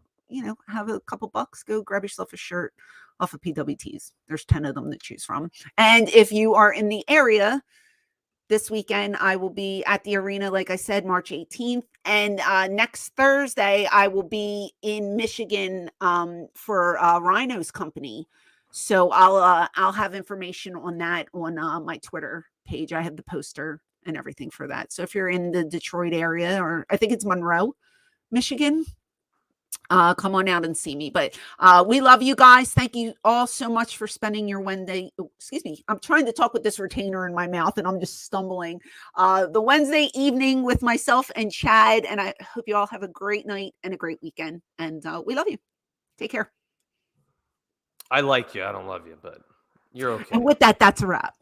a couple bucks, go grab yourself a shirt off of PWTs. There's 10 of them to choose from. And if you are in the area this weekend, I will be at the arena, like I said, March 18th. And next Thursday, I will be in Michigan for Rhino's company. So I'll have information on that on my Twitter page. I have the poster and everything for that. So if you're in the Detroit area, or I think it's Monroe, Michigan, come on out and see me. But we love you guys. Thank you all so much for spending your Wednesday. Excuse me. I'm trying to talk with this retainer in my mouth and I'm just stumbling. The Wednesday evening with myself and Chad. And I hope you all have a great night and a great weekend. And we love you. Take care. I like you. I don't love you, but You're okay. And with that, that's a wrap.